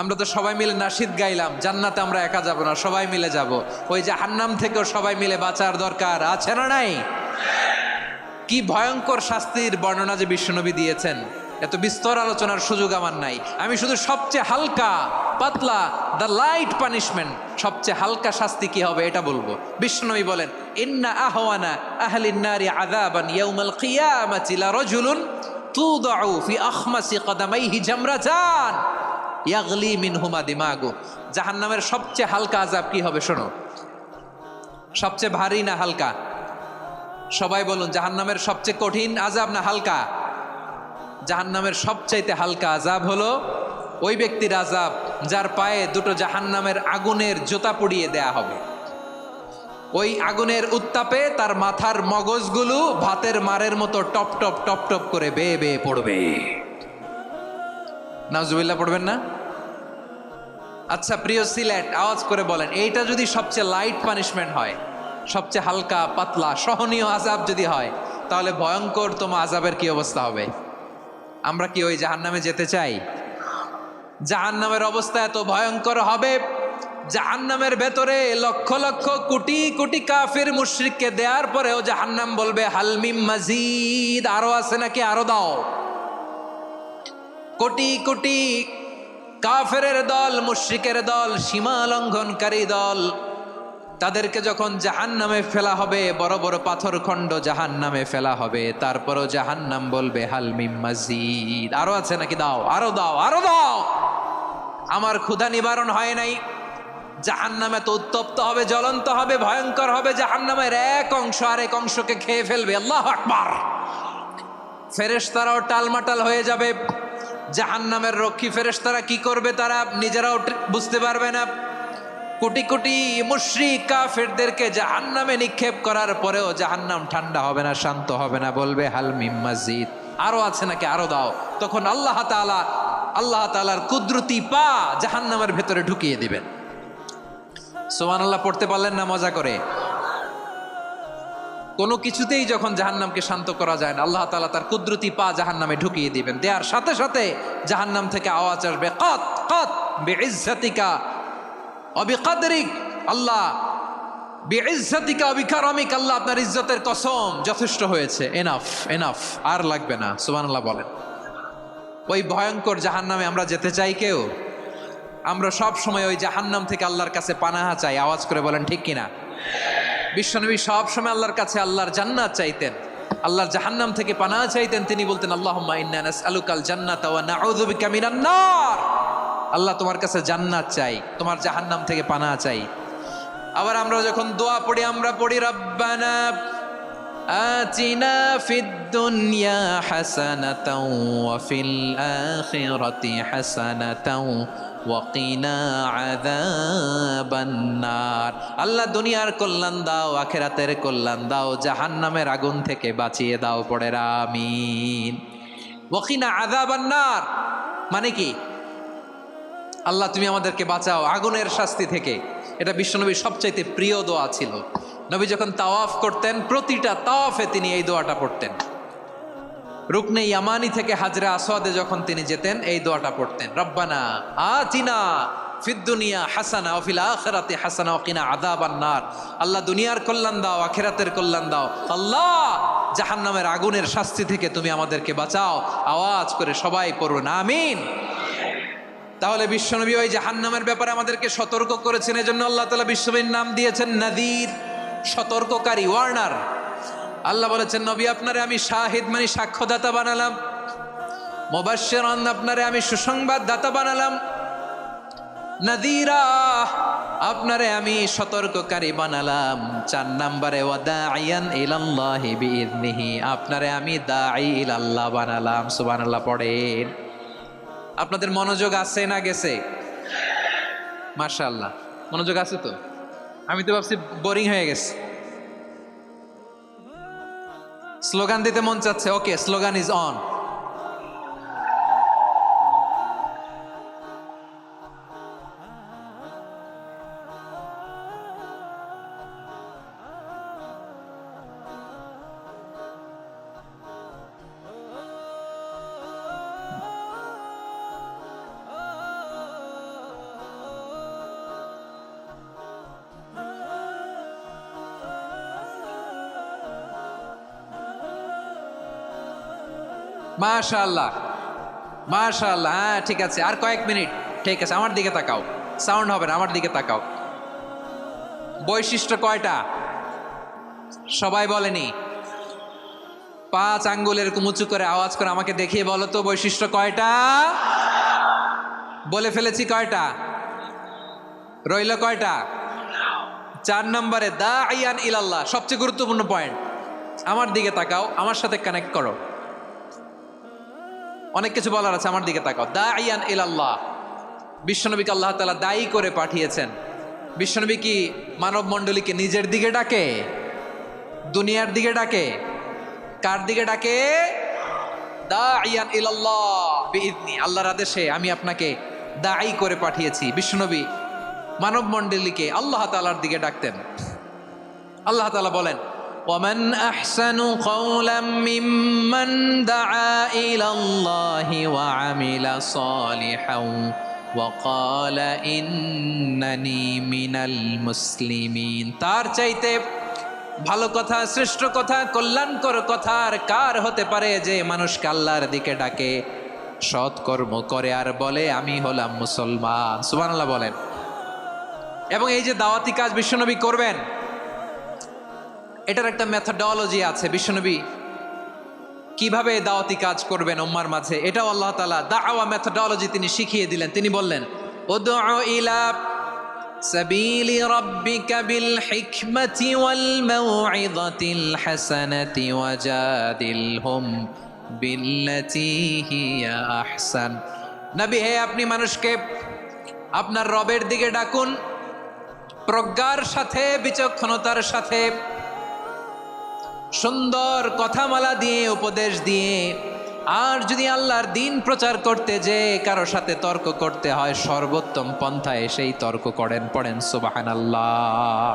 আমরা তো সবাই মিলে নাশিদ গাইলাম, জান্নাতে আমরা একা যাব না, সবাই মিলে যাব। ওই জাহান্নাম থেকেও সবাই মিলে বাঁচার দরকার আছে না নাই? কি ভয়ঙ্কর শাস্তির বর্ণনা যে বিশ্বনবী দিয়েছেন, এত বিস্তর আলোচনার সুযোগ আমার নাই। আমি শুধু সবচেয়ে হালকা পাতলা, দ্য লাইট পানিশমেন্ট, সবচেয়ে হালকা শাস্তি কি হবে এটা বলবো। বিশ্বনবী বলেন, ইন্না আহওয়ানা আহলিন নারি আযাবান ইয়াউমাল কিয়ামাতি লারাজুলুন তুদাউ ফি আখমাসি কদামাইহি জামরাতান ইয়াগলি মিনহুমা দিমাগু। জাহান্নামের সবচেয়ে হালকা আযাব কি হবে শোনো। সবচেয়ে ভারী না হালকা? সবাই বলুন, জাহান্নামের সবচেয়ে কঠিন আযাব না হালকা? জাহান্নামের সবচাইতে হালকা আযাব হলো ওই ব্যক্তির আযাব যার পায়ে দুটো জাহান্নামের আগুনের জুতা পুড়িয়ে দেয়া হবে। ওই আগুনের উত্তাপে তার মাথার মগজগুলো ভাতের মারের মতো টপ টপ টপ টপ করে বেয়ে বেয়ে পড়বে। নাউজুবিল্লাহ পড়বেন না? আচ্ছা প্রিয় সিলেট, আওয়াজ করে বলেন, এইটা যদি সবচেয়ে লাইট পানিশমেন্ট হয়, সবচেয়ে হালকা পাতলা সহনীয় আযাব যদি হয়, তাহলে ভয়ঙ্করতম আযাবের কি অবস্থা হবে? আমরা কি ওই জাহান্নামে যেতে চাই? জাহান্নামের অবস্থা এত ভয়ঙ্কর হবে, জাহান্নামের ভেতরে লক্ষ লক্ষ কোটি কোটি কাফির মুশরিককে দেওয়ার পরেও জাহান্নাম বলবে, হালমিম মাজিদ, আরো আছে নাকি, আরো দাও। কোটি কোটি কাফেরের দল, মুশরিকের দল, সীমা লঙ্ঘনকারী দল, তাদেরকে যখন জাহান্নামে ফেলা হবে, বড় বড় পাথর খণ্ড জাহান্নামে ফেলা হবে, তারপরও জাহান্নাম বলবে হাল মিম মাজিদ, আরো আছে নাকি, দাও, আরো দাও, আরো দাও। আমার ক্ষুধা নিবারণ হয় নাই। জাহান্নামে তো উত্তপ্ত হবে, জ্বলন্ত হবে, ভয়ঙ্কর হবে। জাহান্নামের এক অংশ আরেক অংশকে খেয়ে ফেলবে। আল্লাহু আকবার। ফেরেশতারাও টালমাটাল হয়ে যাবে। জাহান্নামের রক্ষী ফেরেশতারা কি করবে তারা নিজেরাও বুঝতে পারবে না। কোটি কোটি মুশরিক কাফেরদেরকে জাহান্নামে নিক্ষেপ করার পরেও জাহান্নাম ঠান্ডা হবে না, শান্ত হবে না, বলবে হাল মিম মাজিদ, আরো আছে নাকি, আরো দাও। তখন আল্লাহ তাআলার কুদরতি পা জাহান্নামের ভেতরে ঢুকিয়ে দিবেন। সুবহানাল্লাহ পড়তে পারলেন না মজা করে? কোনো কিছুতেই যখন জাহান্নামকে শান্ত করা যায় না, আল্লাহ তাআলা তার কুদরতি পা জাহান্নামে ঢুকিয়ে দিবেন। দেওয়ার সাথে সাথে জাহান্নাম থেকে আওয়াজ আসবে, কাত কাত বিইজ্জাতিকা ওয়া বিকদরিক, আল্লাহ বিইজ্জাতিকা ওয়া বিকারামিক, আল্লাহ আপনার ইজ্জতের কসম, যথেষ্ট হয়েছে, এনাফ এনাফ, আর লাগবে না। সুবহানাল্লাহ বলেন। ওই ভয়ঙ্কর জাহান্নামে আমরা যেতে চাই কেউ? আমরা সব সময় ওই জাহান্নাম থেকে আল্লাহর কাছে পানাহা চাই। আওয়াজ করে বলেন ঠিক কিনা? বিশ্বনবী সব সময় আল্লাহর কাছে আল্লাহর জান্নাত চাইতেন, আল্লাহর জাহান্নাম থেকে পানাহা চাইতেন। তিনি বলতেন আল্লাহুম্মা ইন্না নাসআলুকাল জান্নাতা ওয়া নাউযু বিকা মিনান নার। আল্লাহ তোমার কাছে জান্নাত চাই, তোমার জাহান্নাম থেকে পানাহা চাই। আবার আমরা যখন দোয়া পড়ি, আমরা পড়ি রব্বানা আতিনা ফিদ দুনিয়া হাসানাতাও ওয়া ফিল আখিরাতি হাসানাতাও ওয়া কিনা আযাবান নার। আল্লাহ দুনিয়ার কল্যাণ দাও, আখিরাতের কল্যাণ দাও, জাহান্নামের আগুন থেকে বাঁচিয়ে দাও। পড়ে আমিন। ওয়া কিনা আযাবান নার মানে কি? আল্লাহ তুমি আমাদেরকে বাঁচাও আগুনের শাস্তি থেকে। এটা বিশ্বনবীর সবচাইতে প্রিয় দোয়া ছিল। নবী যখন তাওয়াফ করতেন, প্রতিটা তাওয়াফে তিনি এই দোয়াটা পড়তেন। রুকনে ইয়ামানি থেকে হাজরে আসওয়াদে যখন তিনি যেতেন, এই দোয়াটা পড়তেন, রব্বানা আতিনা ফিদ দুনিয়া হাসানা ওয়া ফিল আখিরাতি হাসানা ওয়া কিনা আযাবান নার। আল্লাহ দুনিয়ার কল্যাণ দাও, আখিরাতের কল্যাণ দাও। আল্লাহ জাহান্নামের আগুনের শাস্তি থেকে তুমি আমাদেরকে বাঁচাও। আওয়াজ করে সবাই পড়ুন আমিন। তাহলে বিশ্বনবী ওই জাহান্নামের ব্যাপারে আমাদেরকে সতর্ক করেছেন। এজন্য আল্লাহ তাআলা বিশ্বনবীর নাম দিয়েছেন নাযীর, সতর্ককারী, ওয়ার্নার। আল্লাহ বলেছেন নবী আপনারে আমি শাহিদ মানে সাক্ষ্যদাতা বানালাম, মুবাশশিরান আপনারে আমি সুসংবাদ দাতা বানালাম, নাযীরা আপনারে আমি সতর্ককারী বানালাম। 4 নম্বরে ওয়া দাঈয়ান ইলাল্লাহি বিইذনিহি, আপনারে আমি দাঈ ইলাল্লাহ বানালাম। সুবহানাল্লাহ পড়েন। আপনাদের মনোযোগ আছে না গেছে? মাশাআল্লাহ মনোযোগ আছে তো? আমি তো ভাবছি বোরিং হয়ে গেছে। স্লোগান দিতে মন চাচ্ছে। ওকে, স্লোগান ইজ অন। মাশাআল্লাহ মাশাআল্লাহ। হ্যাঁ ঠিক আছে, আর কয়েক মিনিট। ঠিক আছে, আমার দিকে তাকাও, সাউন্ড হবে না, আমার দিকে তাকাও। বৈশিষ্ট্য কয়টা সবাই বলেনি? 5 আঙ্গুল এরকম উঁচু করে আওয়াজ করে আমাকে দেখিয়ে বলো তো বৈশিষ্ট্য কয়টা? বলে ফেলেছি কয়টা? রইল কয়টা? 4 নম্বরে দাঈয়ান ইলাল্লাহ, সবচেয়ে গুরুত্বপূর্ণ পয়েন্ট। আমার দিকে তাকাও, আমার সাথে কানেক্ট করো। অনেক কিছু বলার আছে, আমার দিকে তাকাও। দাঈয়ান ইলাল্লাহ, বিশ্বনবীকে আল্লাহ তাআলা দায়ী করে পাঠিয়েছেন। বিশ্বনবী কি মানব মণ্ডলীকে নিজের দিকে ডাকে? দুনিয়ার দিকে ডাকে? কার দিকে ডাকে? দাঈয়ান ইলাল্লাহ বিইذনি, আল্লাহর আদেশে আমি আপনাকে দায়ী করে পাঠিয়েছি। বিশ্বনবী মানব মণ্ডলীকে আল্লাহ তাআলার দিকে ডাকতেন। আল্লাহ তাআলা বলেন ومن أحسن قولا ممن دعا إلى الله وعمل صالحا وقال إنني من المسلمين। তার চাইতে ভালো কথা, শ্রেষ্ঠ কথা, কল্যাণকর কথা আর কার হতে পারে যে মানুষকে আল্লাহর দিকে ডাকে, সৎকর্ম করে আর বলে আমি হলাম মুসলমান। সুবহানাল্লাহ বলেন। এবং এই যে দাওয়াতি কাজ বিশ্বনবী করবেন, এটার একটা মেথডোলজি আছে। বিশ্বনবী কিভাবে দাওয়াতি কাজ করবেন উম্মার মাঝে, এটাও আল্লাহ তাআলা দাওয়া মেথডোলজি তিনি শিখিয়ে দিলেন। তিনি বললেন, উদউ ইলা সাবিলি রাব্বিকা বিল হিকমাতি ওয়াল মাউইযাতিল হাসানাতি ওয়াজাদিলহুম বিল্লাতী হিয়া আহসান। নবী হে, আপনি মানুষকে আপনার রবের দিকে ডাকুন প্রজ্ঞার সাথে, বিচক্ষণতার সাথে, সুন্দর কথামালা দিয়ে, উপদেশ দিয়ে। আর যদি আল্লাহর দিন প্রচার করতে যে কারো সাথে তর্ক করতে হয়, সর্বোত্তম পন্থায় সেই তর্ক করেন। পড়েন সুবহানাল্লাহ।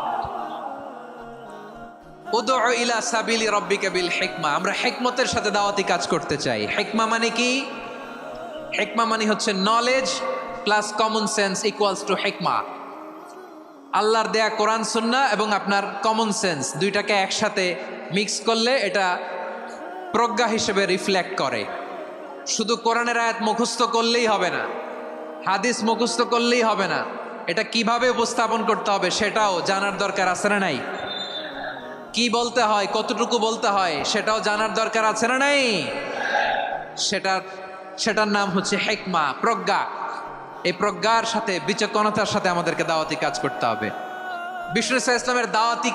উদউ ইলা সাবিলি রাব্বিকা বিল হিকমা। আমরা হিকমতের সাথে দাওয়াতি কাজ করতে চাই। হিকমা মানে কি? হিকমা মানে হচ্ছে knowledge plus common sense equals to হিকমা। আল্লাহর দেয়া কোরআন সুন্নাহ এবং আপনার কমন সেন্স দুইটাকে একসাথে মিক্স করলে এটা প্রজ্ঞা হিসেবে রিফ্লেক্ট করে। শুধু কোরআনের আয়াত মুখস্থ করলেই হবে না, হাদিস মুখস্থ করলেই হবে না, এটা কিভাবে উপস্থাপন করতে হবে সেটাও জানার দরকার আছে না নাই? কি বলতে হয়, কতটুকু বলতে হয় সেটাও জানার দরকার আছে না নাই? সেটার নাম হচ্ছে হিকমা, প্রজ্ঞা। এই প্রজ্ঞার সাথে, বিচক্ষণতার সাথে আমাদেরকে দাওয়াতি কাজ করতে হবে। বিষ্ণু ইসলামের দাওয়াতি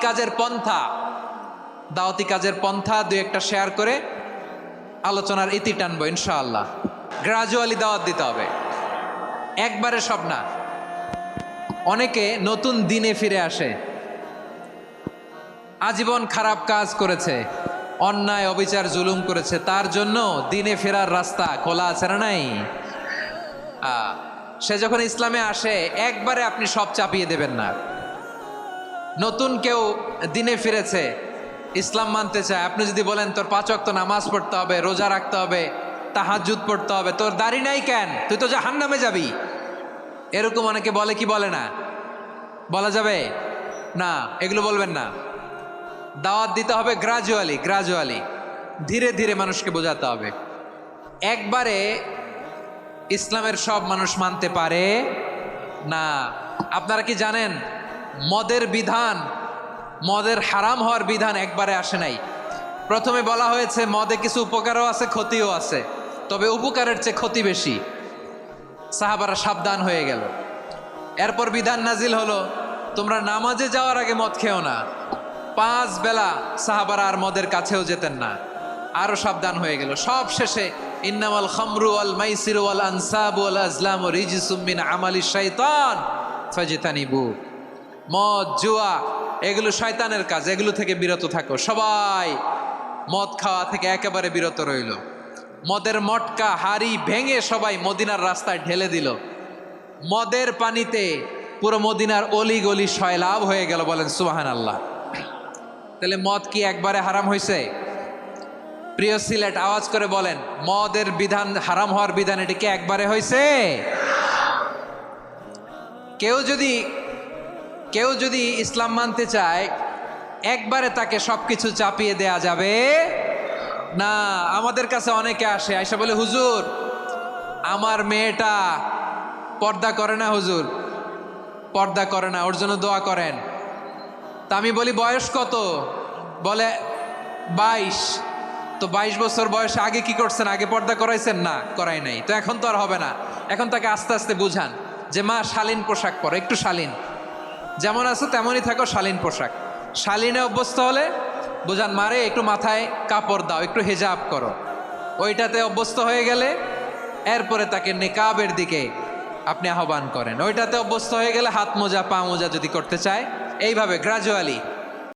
কাজের পন্থা দুই একটা শেয়ার করে আলোচনার ইতি টানবো ইনশাআল্লাহ। গ্রাজুয়ালি দাওয়াত দিতে হবে, একবারে সব না। অনেকে নতুন দিনে ফিরে আসে, আজীবন খারাপ কাজ করেছে, অন্যায় অবিচার জুলুম করেছে, তার জন্য দিনে ফেরার রাস্তা খোলা আছে না নাই? সে যখন ইসলামে আসে একবারে আপনি সব চাপিয়ে দেবেন না। নতুন কেউ দিনে ফিরেছে, ইসলাম মানতে চায়, আপনি যদি বলেন তোর 5 ওয়াক্ত নামাজ পড়তে হবে, রোজা রাখতে হবে, তাহাজ্জুদ পড়তে হবে, তোর দাড়ি নাই কেন, তুই তো জাহান্নামে যাবি, এরকম অনেকে বলে কি বলে না? বলা যাবে না, এগুলো বলবেন না। দাওয়াত দিতে হবে গ্রাজুয়ালি, ধীরে ধীরে মানুষকে বোঝাতে হবে। একবারে ইসলামের সব মানুষ মানতে পারে না। আপনারা কি জানেন মদের হারাম হওয়ার বিধান একবারে আসে নাই। প্রথমে বলা হয়েছে মদে কিছু উপকারও আছে, ক্ষতিও আছে, তবে উপকারের চেয়ে ক্ষতি বেশি। সাহাবারা সাবধান হয়ে গেল। এরপর বিধান নাজিল হলো, তোমরা নামাজে যাওয়ার আগে মদ খেও না। 5 বেলা সাহাবারা আর মদের কাছেও যেতেন না, আরো সাবধান হয়ে গেল। সব শেষে ইন্নামাল খামরু ওয়াল মাইসিরু ওয়াল আনসাবু ওয়াল আজলামু রিজসুম মিন আমালিশ শাইতান ফাজতানিবু। মদ, জুয়া এগুলো শয়তানের কাজ, এগুলো থেকে বিরত থাকো। সবাই মদ খাওয়া থেকে একেবারে বিরত রইল। মদের মটকা হাড়ি ভেঙে সবাই মদিনার রাস্তায় ঢেলে দিল। মদের পানিতে পুরো মদিনার অলি গলি সয়লাভ হয়ে গেল। বলেন সুবহানাল্লাহ। তাহলে মদ কি একবারে হারাম হয়েছে? প্রিয় সিলেট আওয়াজ করে বলেন, মদের বিধান, হারাম হওয়ার বিধান এটি কি একবারে হয়েছে? কেউ যদি ইসলাম মানতে চায় একবারে তাকে সবকিছু চাপিয়ে দেয়া যাবে না। আমাদের কাছে অনেকে আসে, আয়সা বলে, হুজুর আমার মেয়েটা পর্দা করে না, হুজুর পর্দা করে না, ওর জন্য দোয়া করেন। তা আমি বলি বয়স কত? বলে 22। তো 22 বছর বয়সে আগে কি করছেন? আগে পর্দা করাইছেন? না, করাই নাই। তো এখন তো আর হবে না। এখন তাকে আস্তে আস্তে বুঝান যে মা শালীন পোশাক পরো, একটু শালীন, যেমন আছো তেমনই থাকো, শালীন পোশাক। শালীনে অভ্যস্ত হলে বুঝান, মারে একটু মাথায় কাপড় দাও, একটু হেজাব করো। ওইটাতে অভ্যস্ত হয়ে গেলে এরপরে তাকে নেকাবের দিকে আপনি আহ্বান করেন। ওইটাতে অভ্যস্ত হয়ে গেলে হাত মোজা, পা মোজা যদি করতে চায়, এইভাবে গ্রাজুয়ালি